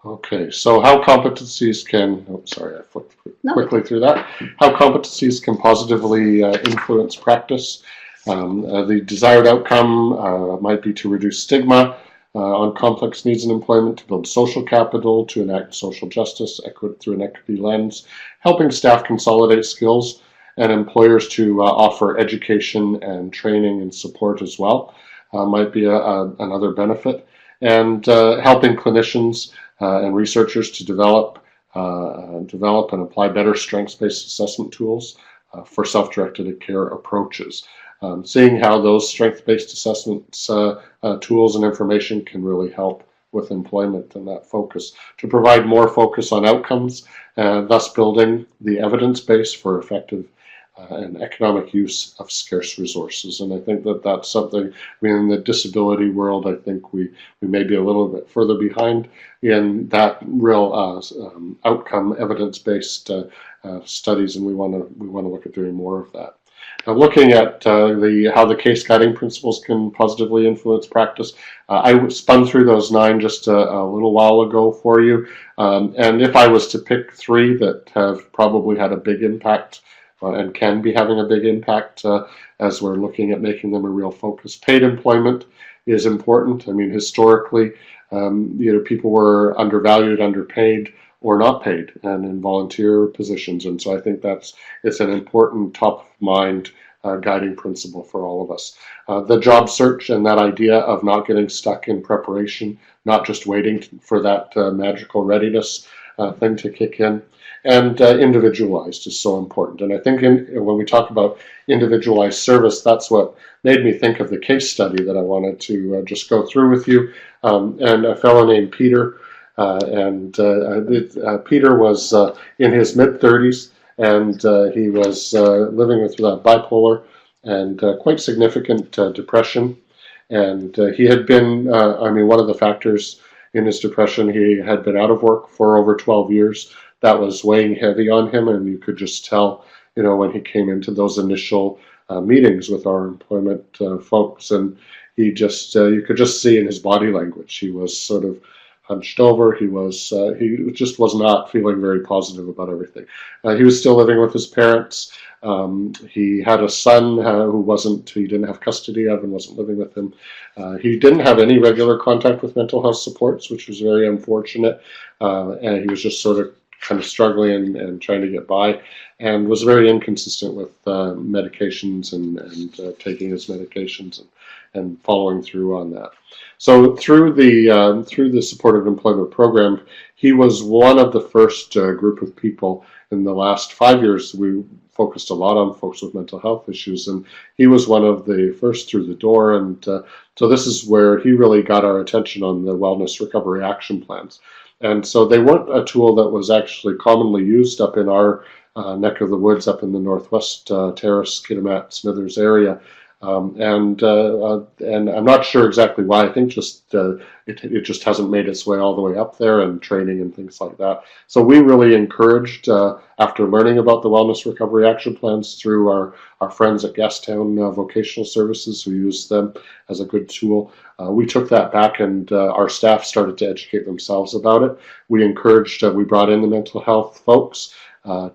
Okay, so how competencies can, oh, sorry, I flipped quickly through that. How competencies can positively influence practice. The desired outcome might be to reduce stigma on complex needs in employment, to build social capital, to enact social justice through an equity lens, helping staff consolidate skills, and employers to offer education and training and support as well might be another benefit, and helping clinicians and researchers to develop and apply better strengths-based assessment tools for self-directed care approaches. Seeing how those strength-based assessments tools and information can really help with employment and that focus, to provide more focus on outcomes, thus building the evidence base for effective and economic use of scarce resources. And I think that that's something, I mean, in the disability world, I think we may be a little bit further behind in that real outcome evidence-based studies, and we want to look at doing more of that. Now, looking at how the case guiding principles can positively influence practice, I spun through those 9 just a little while ago for you, and if I was to pick 3 that have probably had a big impact and can be having a big impact as we're looking at making them a real focus. Paid employment is important. I mean, historically, people were undervalued, underpaid, or not paid, and in volunteer positions. And so I think it's an important top of mind guiding principle for all of us. The job search and that idea of not getting stuck in preparation, not just waiting for that magical readiness thing to kick in. And individualized is so important. And I think when we talk about individualized service, that's what made me think of the case study that I wanted to just go through with you. And a fellow named Peter, Peter was in his mid-30s, and he was living with bipolar and quite significant depression. And he had been, one of the factors in his depression, he had been out of work for over 12 years. That was weighing heavy on him, and you could just tell, when he came into those initial meetings with our employment folks, and he just, you could just see in his body language, he was sort of hunched over. He just was not feeling very positive about everything. He was still living with his parents. He had a son he didn't have custody of and wasn't living with him. He didn't have any regular contact with mental health supports, which was very unfortunate. And he was just sort of kind of struggling and trying to get by, and was very inconsistent with medications and taking his medications and following through on that. So through the supported employment program, he was one of the first group of people. In the last 5 years, we focused a lot on folks with mental health issues, and he was one of the first through the door. And so this is where he really got our attention on the wellness recovery action plans. And so they weren't a tool that was actually commonly used up in our neck of the woods, up in the Northwest Terrace, Kitimat, Smithers area. And I'm not sure exactly why. I think just it just hasn't made its way all the way up there, and training and things like that. So we really encouraged, after learning about the Wellness Recovery Action Plans through our friends at Gastown Vocational Services, who used them as a good tool, we took that back, and our staff started to educate themselves about it. We encouraged, we brought in the mental health folks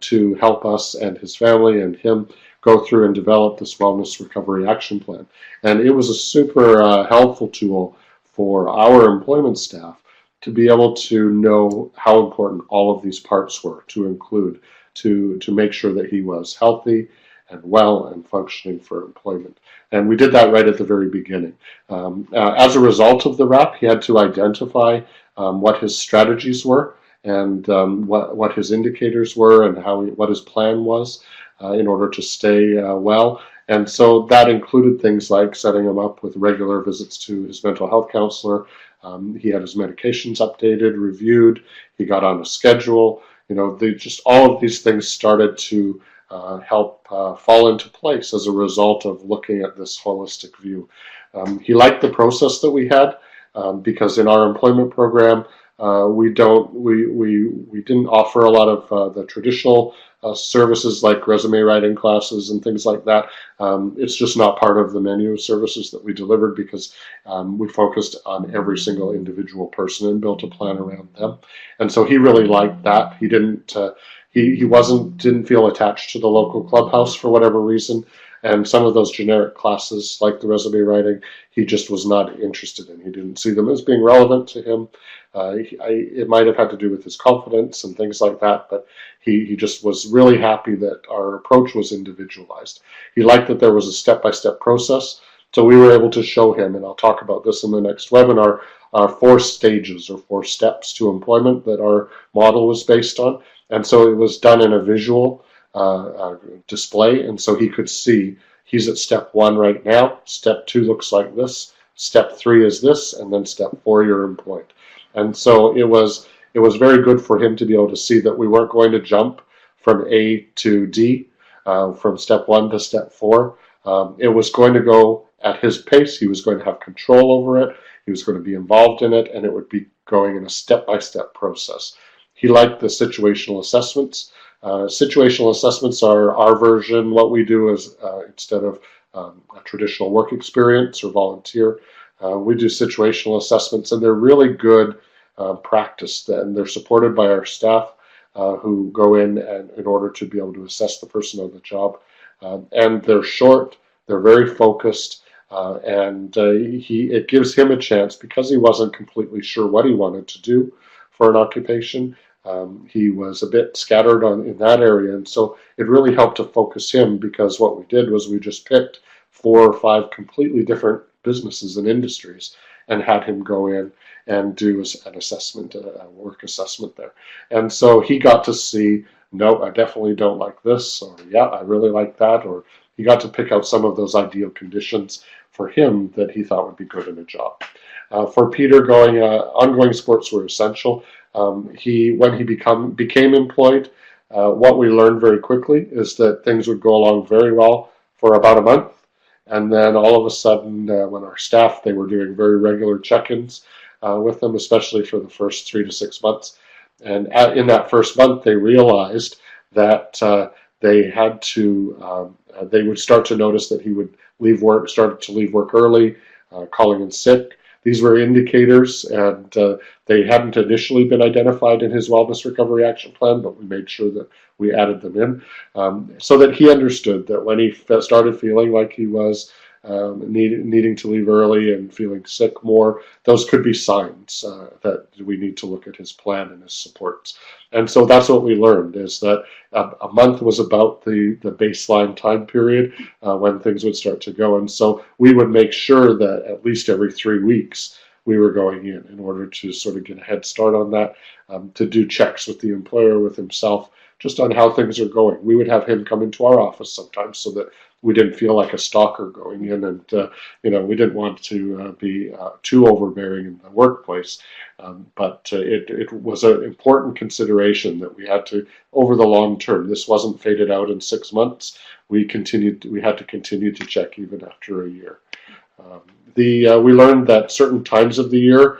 to help us and his family and him go through and develop this Wellness Recovery Action Plan. And it was a super helpful tool for our employment staff to be able to know how important all of these parts were to include, to make sure that he was healthy and well and functioning for employment. And we did that right at the very beginning. As a result of the RAP, he had to identify what his strategies were, and what his indicators were, and what his plan was in order to stay well. And so that included things like setting him up with regular visits to his mental health counselor. He had his medications updated, reviewed. He got on a schedule. All of these things started to help fall into place as a result of looking at this holistic view. He liked the process that we had, because in our employment program, we didn't offer a lot of the traditional services like resume writing classes and things like that. It's just not part of the menu of services that we delivered, because we focused on every single individual person and built a plan around them. And so he really liked that. He didn't feel attached to the local clubhouse for whatever reason. And some of those generic classes, like the resume writing, he just was not interested in. He didn't see them as being relevant to him. It might have had to do with his confidence and things like that, but he just was really happy that our approach was individualized. He liked that there was a step-by-step process, so we were able to show him, and I'll talk about this in the next webinar, 4 stages or 4 steps to employment that our model was based on. And so it was done in a visual display, and so he could see he's at step 1 right now, step 2 looks like this, step 3 is this, and then step 4 you're employed. And so it was very good for him to be able to see that we weren't going to jump from A to D, from step 1 to step 4. It was going to go at his pace. He was going to have control over it. He was going to be involved in it, and it would be going in a step-by-step process. He liked the situational assessments. Situational assessments are our version. What we do is instead of a traditional work experience or volunteer, we do situational assessments, and they're really good practice. And they're supported by our staff who go in and in order to be able to assess the person on the job. And they're short, they're very focused, and it gives him a chance, because he wasn't completely sure what he wanted to do for an occupation. He was a bit scattered in that area, and so it really helped to focus him, because what we did was we just picked 4 or 5 completely different businesses and industries and had him go in and do an assessment, a work assessment there. And so he got to see, no, I definitely don't like this, or yeah, I really like that, or he got to pick out some of those ideal conditions for him that he thought would be good in a job. For Peter, ongoing supports were essential. When he became employed, what we learned very quickly is that things would go along very well for about a month. And then all of a sudden, when our staff, they were doing very regular check-ins with them, especially for the first 3 to 6 months. And in that first month, they realized that they would start to notice that he would started to leave work early, calling in sick. These were indicators, and they hadn't initially been identified in his wellness recovery action plan, but we made sure that we added them in, so that he understood that when he started feeling like he was needing to leave early and feeling sick more, those could be signs that we need to look at his plan and his supports. And so that's what we learned, is that a month was about the baseline time period when things would start to go. And so we would make sure that at least every 3 weeks we were going in order to sort of get a head start on that, to do checks with the employer, with himself, just on how things are going. We would have him come into our office sometimes so that we didn't feel like a stalker going in, and we didn't want to be too overbearing in the workplace. But it was an important consideration that we had to, over the long term. This wasn't faded out in 6 months. We had to continue to check even after a year. We learned that certain times of the year,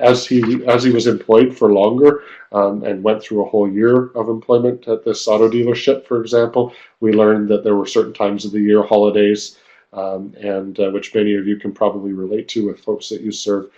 as he was employed for longer, and went through a whole year of employment at this auto dealership, for example, we learned that there were certain times of the year, holidays, and which many of you can probably relate to with folks that you serve,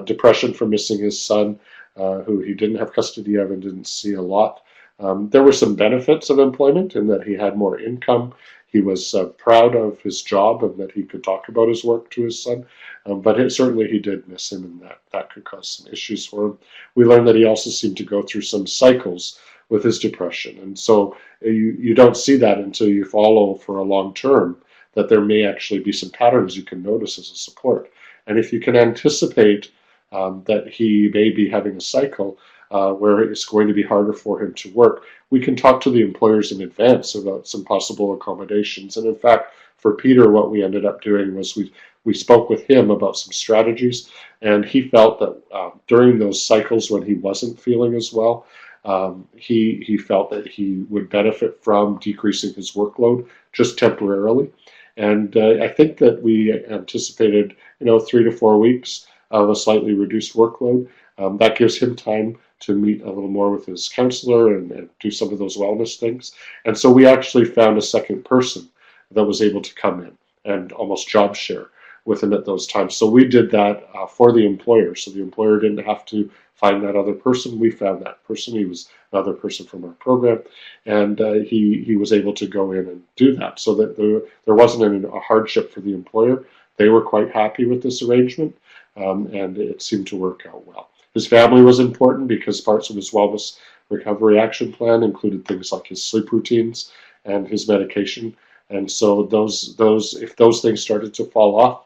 depression from missing his son, who he didn't have custody of and didn't see a lot. There were some benefits of employment in that he had more income. He was proud of his job and that he could talk about his work to his son. But certainly he did miss him, and that could cause some issues for him. We learned that he also seemed to go through some cycles with his depression. And so you don't see that until you follow for a long term, that there may actually be some patterns you can notice as a support. And if you can anticipate that he may be having a cycle where it's going to be harder for him to work, we can talk to the employers in advance about some possible accommodations. And in fact, for Peter, what we ended up doing was we spoke with him about some strategies, and he felt that during those cycles when he wasn't feeling as well, he felt that he would benefit from decreasing his workload just temporarily. And I think that we anticipated 3 to 4 weeks of a slightly reduced workload. That gives him time to meet a little more with his counselor and do some of those wellness things. And so we actually found a second person that was able to come in and almost job share with him at those times. So we did that for the employer. So the employer didn't have to find that other person. We found that person. He was another person from our program, and he was able to go in and do that, so that there wasn't a hardship for the employer. They were quite happy with this arrangement, and it seemed to work out well. His family was important because parts of his wellness recovery action plan included things like his sleep routines and his medication. And so if those things started to fall off,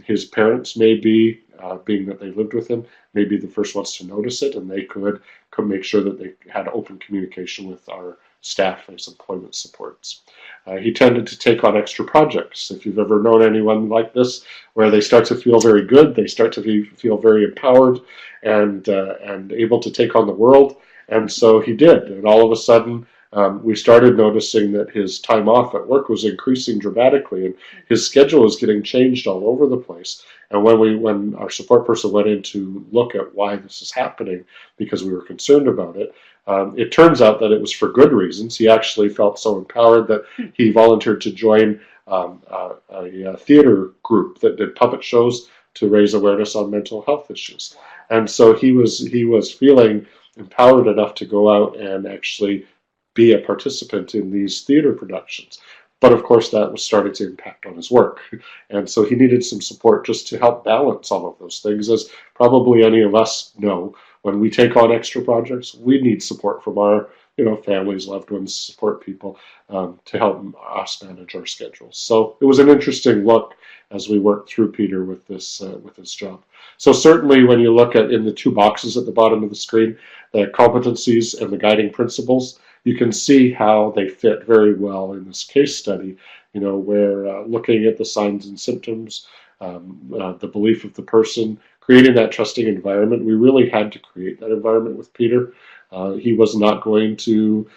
his parents may be, being that they lived with him, may be the first ones to notice it, and they could make sure that they had open communication with our staff as employment supports. He tended to take on extra projects. If you've ever known anyone like this, where they start to feel very good, they start to feel very empowered and able to take on the world. And so he did. And all of a sudden, we started noticing that his time off at work was increasing dramatically, and his schedule was getting changed all over the place. And when our support person went in to look at why this is happening, because we were concerned about it, it turns out that it was for good reasons. He actually felt so empowered that he volunteered to join a theater group that did puppet shows to raise awareness on mental health issues. And so he was feeling empowered enough to go out and actually be a participant in these theater productions. But of course that was starting to impact on his work. And so he needed some support just to help balance all of those things. As probably any of us know, when we take on extra projects, we need support from our families, loved ones, support people to help us manage our schedules. So it was an interesting look as we worked through Peter with this job. So certainly when you look at in the two boxes at the bottom of the screen, the competencies and the guiding principles, you can see how they fit very well in this case study, where looking at the signs and symptoms, the belief of the person, creating that trusting environment. We really had to create that environment with Peter. He was not going to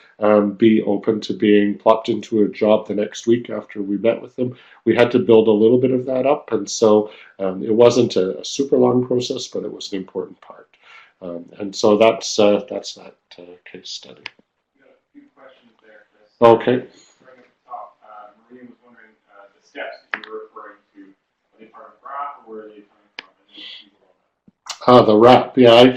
be open to being plopped into a job the next week after we met with him. We had to build a little bit of that up, and so it wasn't a super long process, but it was an important part. And so that's that case study. Okay. Starting at the top, Maria was wondering the steps that you were referring to. Are they part of RAP, or where are they coming from? The RAP, yeah.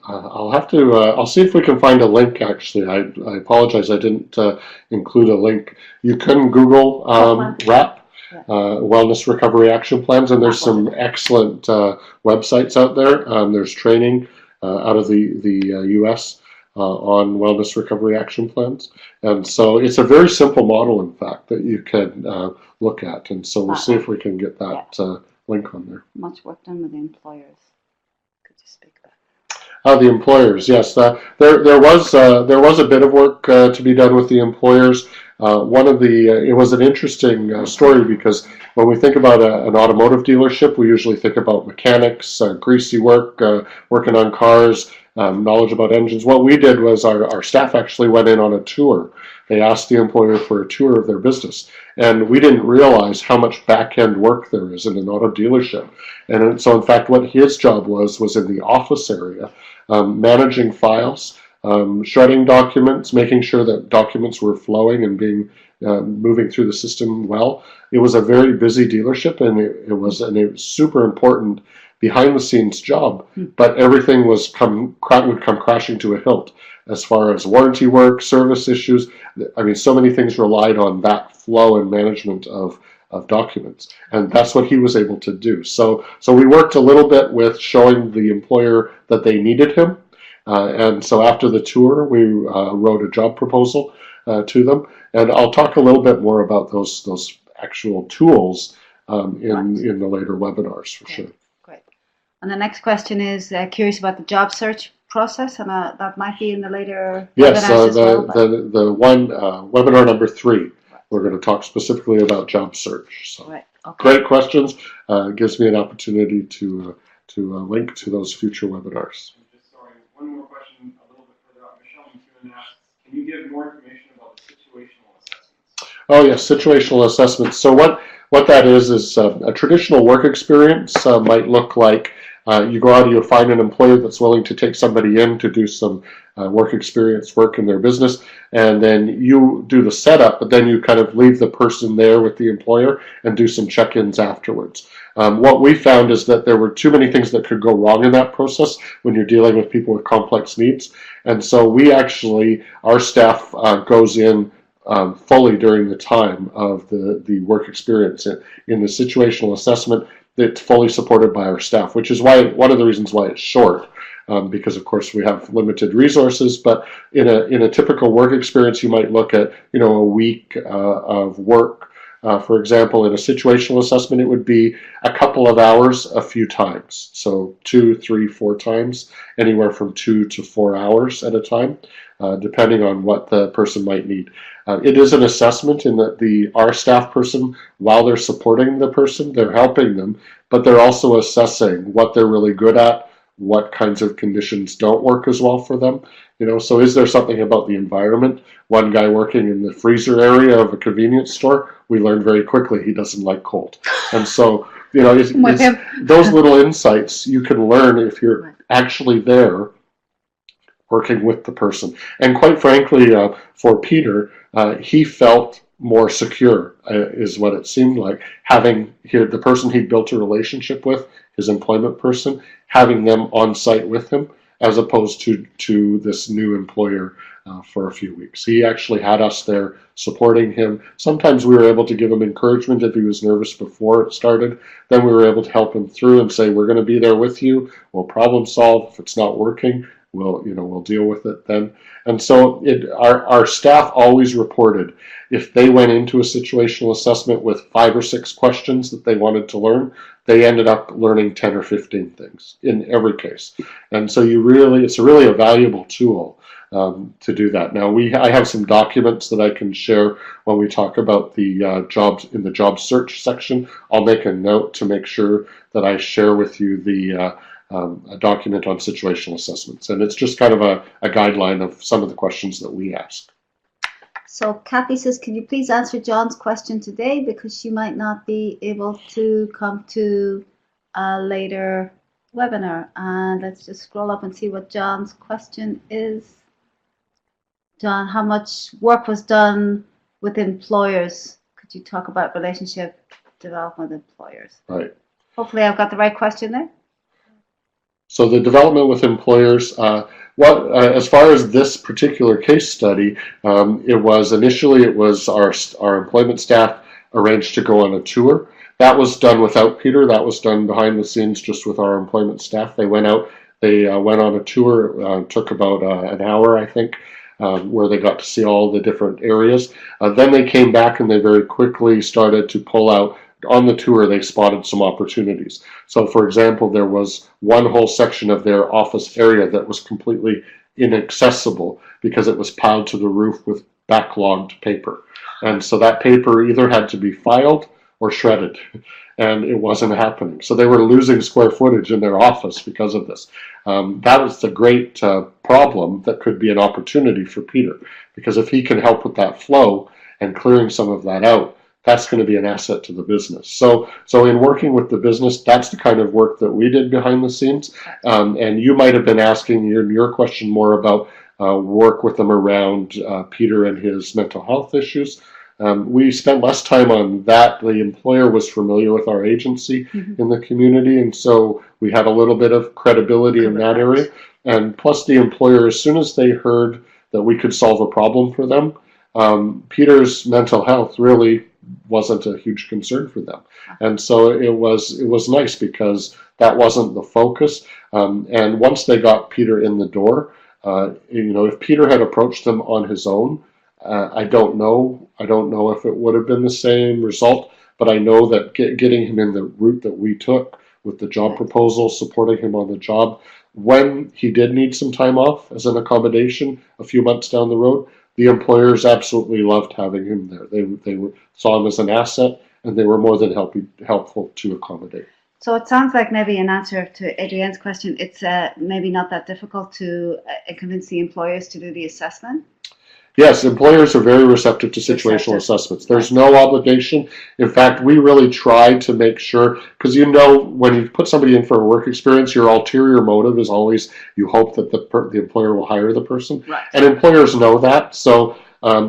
I'll have to. I'll see if we can find a link. Actually, I apologize. I didn't include a link. You can Google RAP, Wellness Recovery Action Plans, and there's some excellent websites out there. There's training out of the U.S. On wellness recovery action plans. And so it's a very simple model, in fact, that you can look at. And so we'll see if we can get that link on there. Much work done with the employers. Could you speak about The employers, yes. There was a bit of work to be done with the employers. It was an interesting story because when we think about an automotive dealership, we usually think about mechanics, greasy work, working on cars, knowledge about engines. What we did was our staff actually went in on a tour. They asked the employer for a tour of their business, and we didn't realize how much back-end work there is in an auto dealership. And so in fact what his job was in the office area, managing files, shredding documents, making sure that documents were flowing and being moving through the system well. It was a very busy dealership, and it was super important behind-the-scenes job, but everything would come crashing to a hilt as far as warranty work, service issues. I mean, so many things relied on that flow and management of documents, and that's what he was able to do. So we worked a little bit with showing the employer that they needed him, and so after the tour, we wrote a job proposal to them, and I'll talk a little bit more about those actual tools in the later webinars for sure. And the next question is curious about the job search process, and that might be in the later yes, webinars as well. The one webinar number 3, we're going to talk specifically about job search. So great questions. Gives me an opportunity to link to those future webinars. Just sorry, one more question a little bit further up. Michelle McEwen asks, can you give more information about the situational assessments? Oh yes, situational assessments. So what that is a traditional work experience might look like you go out and you find an employer that's willing to take somebody in to do some work experience work in their business, and then you do the setup, but then you kind of leave the person there with the employer and do some check-ins afterwards. What we found is that there were too many things that could go wrong in that process when you're dealing with people with complex needs, and so our staff goes in fully during the time of the work experience. In the situational assessment, it's fully supported by our staff, which is one of the reasons why it's short, because of course we have limited resources. But in a typical work experience, you might look at a week of work. For example, in a situational assessment, it would be a couple of hours a few times. So 2, 3, 4 times, anywhere from 2 to 4 hours at a time. depending on what the person might need. It is an assessment in that our staff person, while they're supporting the person, they're helping them, but they're also assessing what they're really good at, what kinds of conditions don't work as well for them. So is there something about the environment? One guy working in the freezer area of a convenience store, we learned very quickly he doesn't like cold. And so, it's those little insights you can learn if you're actually there working with the person. And quite frankly, for Peter, he felt more secure, is what it seemed like, having the person he'd built a relationship with, his employment person, having them on site with him, as opposed to this new employer for a few weeks. He actually had us there supporting him. Sometimes we were able to give him encouragement if he was nervous before it started. Then we were able to help him through and say, we're going to be there with you. We'll problem solve. If it's not working, we'll deal with it then. And so our staff always reported if they went into a situational assessment with 5 or 6 questions that they wanted to learn, they ended up learning 10 or 15 things in every case. And so it's really a valuable tool to do that. Now I have some documents that I can share when we talk about the jobs in the job search section. I'll make a note to make sure that I share with you a document on situational assessments, and it's just kind of a guideline of some of the questions that we ask. So Kathy says, can you please answer John's question today, because she might not be able to come to a later webinar. And let's just scroll up and see what John's question is. John, how much work was done with employers? Could you talk about relationship development with employers? Right. Hopefully I've got the right question there. So the development with employers, as far as this particular case study, it was our employment staff arranged to go on a tour. That was done without Peter. That was done behind the scenes just with our employment staff. They went out, went on a tour, took about an hour, I think, where they got to see all the different areas. Then they came back and they very quickly started to pull out. On the tour, they spotted some opportunities. So, for example, there was one whole section of their office area that was completely inaccessible because it was piled to the roof with backlogged paper. And so that paper either had to be filed or shredded, and it wasn't happening. So they were losing square footage in their office because of this. That was the great problem that could be an opportunity for Peter, because if he can help with that flow and clearing some of that out, that's going to be an asset to the business. So in working with the business, that's the kind of work that we did behind the scenes. And you might have been asking your question more about work with them around Peter and his mental health issues. We spent less time on that. The employer was familiar with our agency in the community, and so we had a little bit of credibility in that area. And plus the employer, as soon as they heard that we could solve a problem for them, Peter's mental health really wasn't a huge concern for them, and so it was nice because that wasn't the focus. And once they got Peter in the door, if Peter had approached them on his own, I don't know if it would have been the same result. But I know that getting him in the route that we took with the job proposal, supporting him on the job, when he did need some time off as an accommodation a few months down the road, the employers absolutely loved having him there. They saw him as an asset, and they were more than helpful to accommodate. So it sounds like maybe an answer to Adrienne's question, it's maybe not that difficult to convince the employers to do the assessment? Yes, employers are very receptive to situational assessments. There's no obligation. In fact, we really try to make sure, because when you put somebody in for a work experience, your ulterior motive is always you hope that the employer will hire the person. Right. And employers know that, so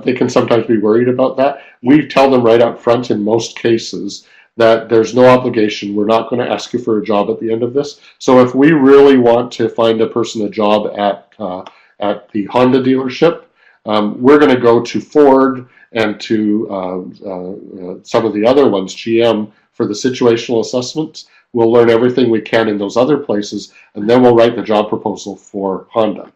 they can sometimes be worried about that. We tell them right up front in most cases that there's no obligation. We're not going to ask you for a job at the end of this. So if we really want to find a person a job at the Honda dealership, we're going to go to Ford and to some of the other ones, GM, for the situational assessments. We'll learn everything we can in those other places, and then we'll write the job proposal for Honda.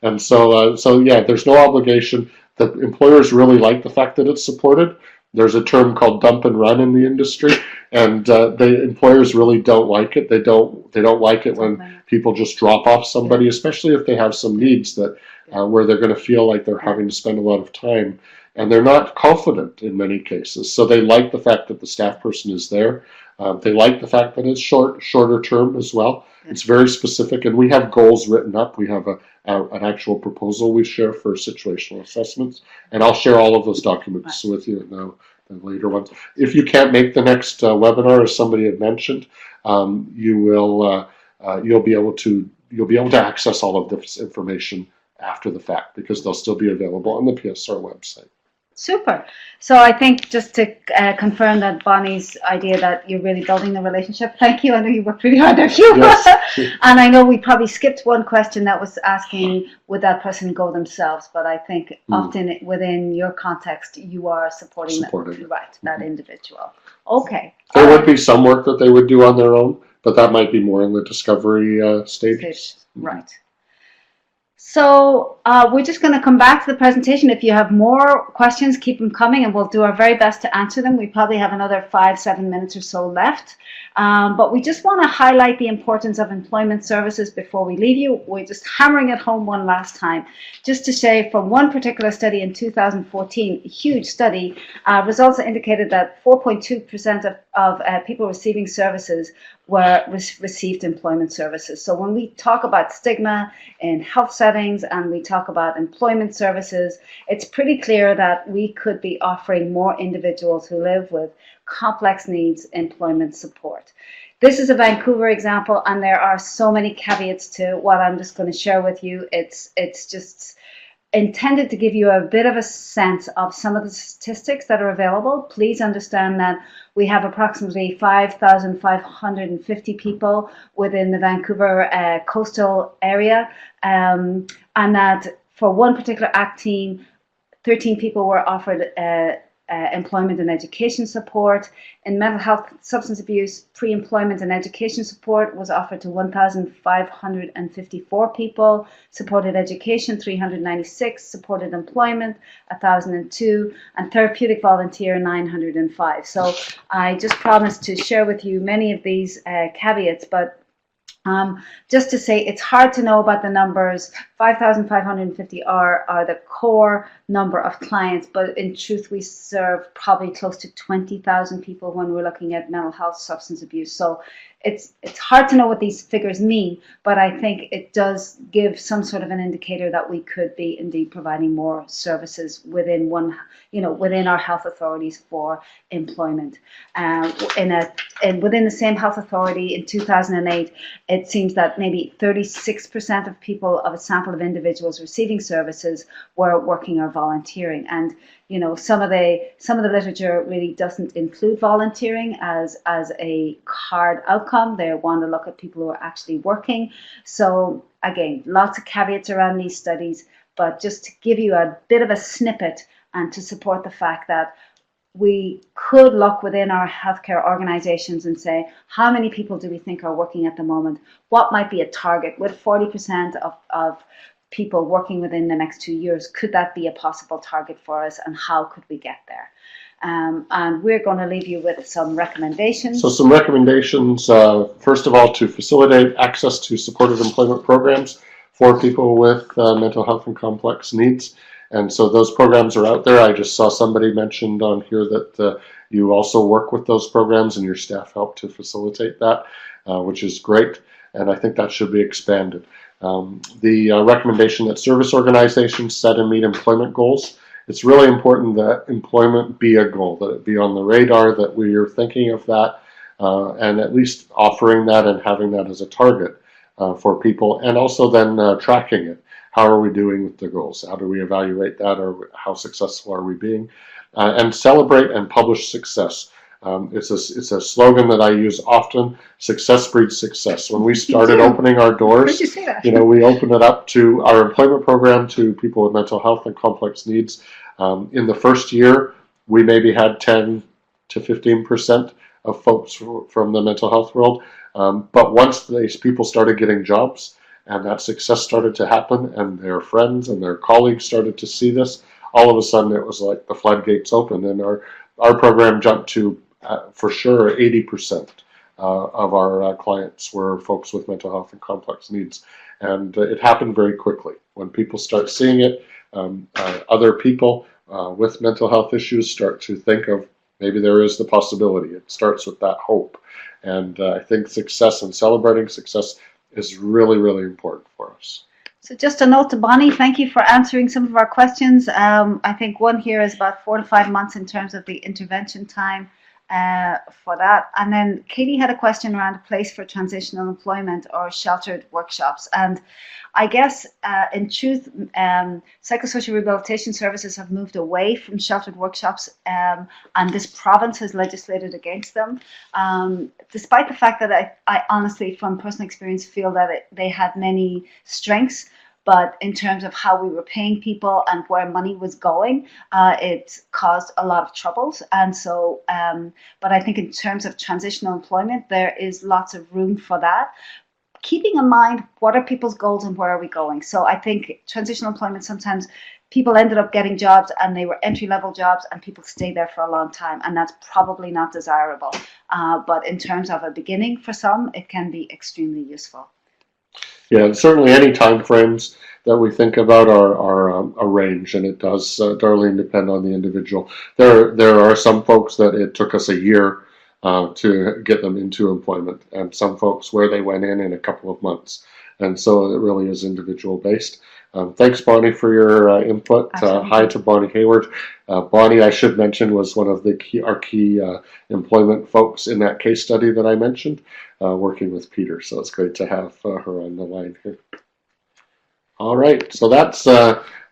And so yeah, there's no obligation. The employers really like the fact that it's supported. There's a term called dump and run in the industry, and the employers really don't like it. They don't like it when people just drop off somebody, especially if they have some needs that where they're going to feel like they're having to spend a lot of time, and they're not confident in many cases. So they like the fact that the staff person is there. They like the fact that it's shorter term as well. It's very specific, and we have goals written up. We have an actual proposal we share for situational assessments, and I'll share all of those documents with you now. The later ones. If you can't make the next webinar, as somebody had mentioned, you'll be able to access all of this information after the fact, because they'll still be available on the PSR website. Super. So I think just to confirm that Bonnie's idea that you're really building the relationship. Thank you. I know you worked really hard there, Hugh. Yes. And I know we probably skipped one question that was asking, would that person go themselves? But I think often within your context, you are supporting that individual. Okay. There would be some work that they would do on their own, but that might be more in the discovery stages. Right. So we're just going to come back to the presentation. If you have more questions, keep them coming, and we'll do our very best to answer them. We probably have another 5-7 minutes or so left. But we just want to highlight the importance of employment services before we leave you. We're just hammering it home one last time. Just to say, from one particular study in 2014, a huge study, results indicated that 4.2% of people receiving services received employment services. So when we talk about stigma in health settings and we talk about employment services, it's pretty clear that we could be offering more individuals who live with complex needs employment support. This is a Vancouver example, and there are so many caveats to what I'm just going to share with you. It's just intended to give you a bit of a sense of some of the statistics that are available. Please understand that we have approximately 5,550 people within the Vancouver coastal area, and that for one particular ACT team, 13 people were offered employment and education support. In mental health, substance abuse, pre-employment and education support was offered to 1,554 people, supported education 396, supported employment 1,002, and therapeutic volunteer 905. So I just promised to share with you many of these caveats, but just to say, it's hard to know about the numbers. 5,550 are the core number of clients, but in truth, we serve probably close to 20,000 people when we're looking at mental health, substance abuse. So it's hard to know what these figures mean, but I think it does give some sort of an indicator that we could be indeed providing more services within within our health authorities for employment. Within the same health authority in 2008, it seems that maybe 36% of people, of a sample of individuals receiving services, were working or volunteering. And some of the literature really doesn't include volunteering as a hard outcome. They want to look at people who are actually working. So again, lots of caveats around these studies, but just to give you a bit of a snippet and to support the fact that we could look within our healthcare organizations and say, how many people do we think are working at the moment? What might be a target? With 40% of people working within the next 2 years, could that be a possible target for us, and how could we get there? And we're going to leave you with some recommendations. So some recommendations, first of all, to facilitate access to supported employment programs for people with mental health and complex needs. And so those programs are out there. I just saw somebody mentioned on here that you also work with those programs and your staff help to facilitate that, which is great. And I think that should be expanded. The recommendation that service organizations set and meet employment goals. It's really important that employment be a goal, that it be on the radar, that we are thinking of that, and at least offering that and having that as a target for people, and also then tracking it. How are we doing with the goals? How do we evaluate that, or how successful are we being? And celebrate and publish success. It's a slogan that I use often. Success breeds success. When we started opening our doors, we opened it up to our employment program to people with mental health and complex needs. In the first year, we maybe had 10 to 15% of folks from the mental health world. But once these people started getting jobs and that success started to happen, and their friends and their colleagues started to see this, all of a sudden it was like the floodgates opened, and our program jumped to for sure 80% of our clients were folks with mental health and complex needs. And it happened very quickly When people start seeing it, other people with mental health issues start to think of maybe there is the possibility. It starts with that hope. And I think success and celebrating success is really, really important for us. So just a note to Bonnie, thank you for answering some of our questions. I think one here is about 4 to 5 months in terms of the intervention time for that. And then Katie had a question around a place for transitional employment or sheltered workshops. And I guess in truth, psychosocial rehabilitation services have moved away from sheltered workshops, and this province has legislated against them, despite the fact that I honestly, from personal experience, feel that they had many strengths. But in terms of how we were paying people and where money was going, it caused a lot of troubles. And so, but I think in terms of transitional employment, there is lots of room for that. Keeping in mind what are people's goals and where are we going. So I think transitional employment, sometimes people ended up getting jobs and they were entry-level jobs and people stay there for a long time, and that's probably not desirable. But in terms of a beginning for some, it can be extremely useful. Yeah, and certainly any time frames that we think about are a range, and it does, Darlene, depend on the individual. There are some folks that it took us a year to get them into employment, and some folks where they went in a couple of months. And so it really is individual based. Thanks, Bonnie, for your input. Hi to Bonnie Hayward. Bonnie, I should mention, was one of our key employment folks in that case study that I mentioned, working with Peter. So it's great to have her on the line here. All right, so that's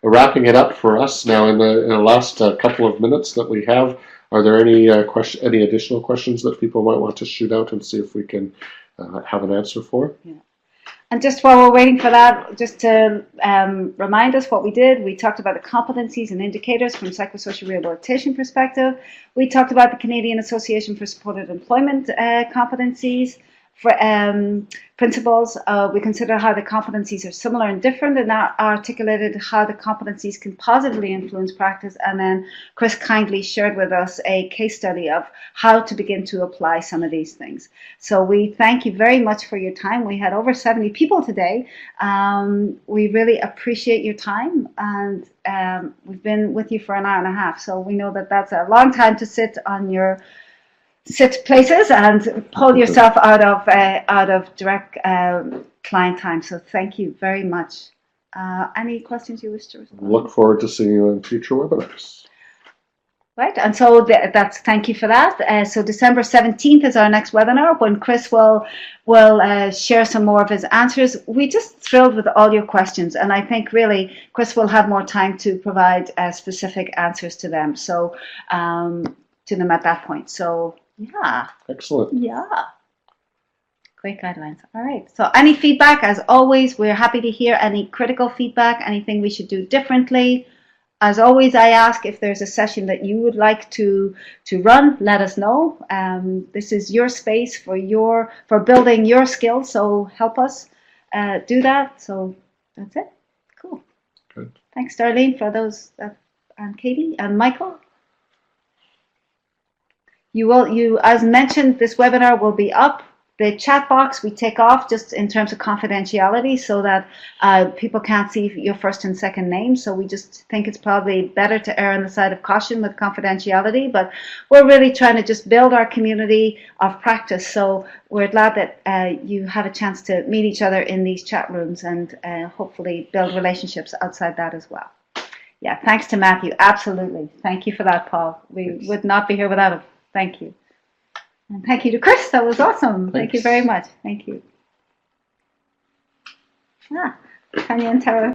wrapping it up for us. Now, in the last couple of minutes that we have, are there any additional questions that people might want to shoot out and see if we can have an answer for? Yeah. And just while we're waiting for that, just to remind us what we did, we talked about the competencies and indicators from psychosocial rehabilitation perspective. We talked about the Canadian Association for Supported Employment competencies, for principles. We consider how the competencies are similar and different, and articulated how the competencies can positively influence practice. And then Chris kindly shared with us a case study of how to begin to apply some of these things. So we thank you very much for your time. We had over 70 people today. We really appreciate your time, and we've been with you for an hour and a half. So we know that that's a long time to sit places and pull yourself out of direct client time. So thank you very much. Any questions you wish to respond? Look forward to seeing you in future webinars. Right, and so thank you for that. So December 17th is our next webinar, when Chris will share some more of his answers. We're just thrilled with all your questions, and I think really Chris will have more time to provide specific answers to them. So to them at that point. So. Yeah. Excellent. Yeah. Great guidelines. All right. So any feedback, as always, we're happy to hear any critical feedback, anything we should do differently. As always, I ask if there's a session that you would like to run, let us know. This is your space for building your skills, so help us do that. So that's it. Cool. Good. Thanks, Darlene, for those, and Katie and Michael. You, as mentioned, this webinar will be up. The chat box we take off just in terms of confidentiality, so that people can't see your first and second names. So we just think it's probably better to err on the side of caution with confidentiality. But we're really trying to just build our community of practice. So we're glad that you have a chance to meet each other in these chat rooms, and hopefully build relationships outside that as well. Yeah, thanks to Matthew. Absolutely. Thank you for that, Paul. We would not be here without him. Thank you. And thank you to Chris. That was awesome. Thank you very much. Thank you. Tanya and Tara.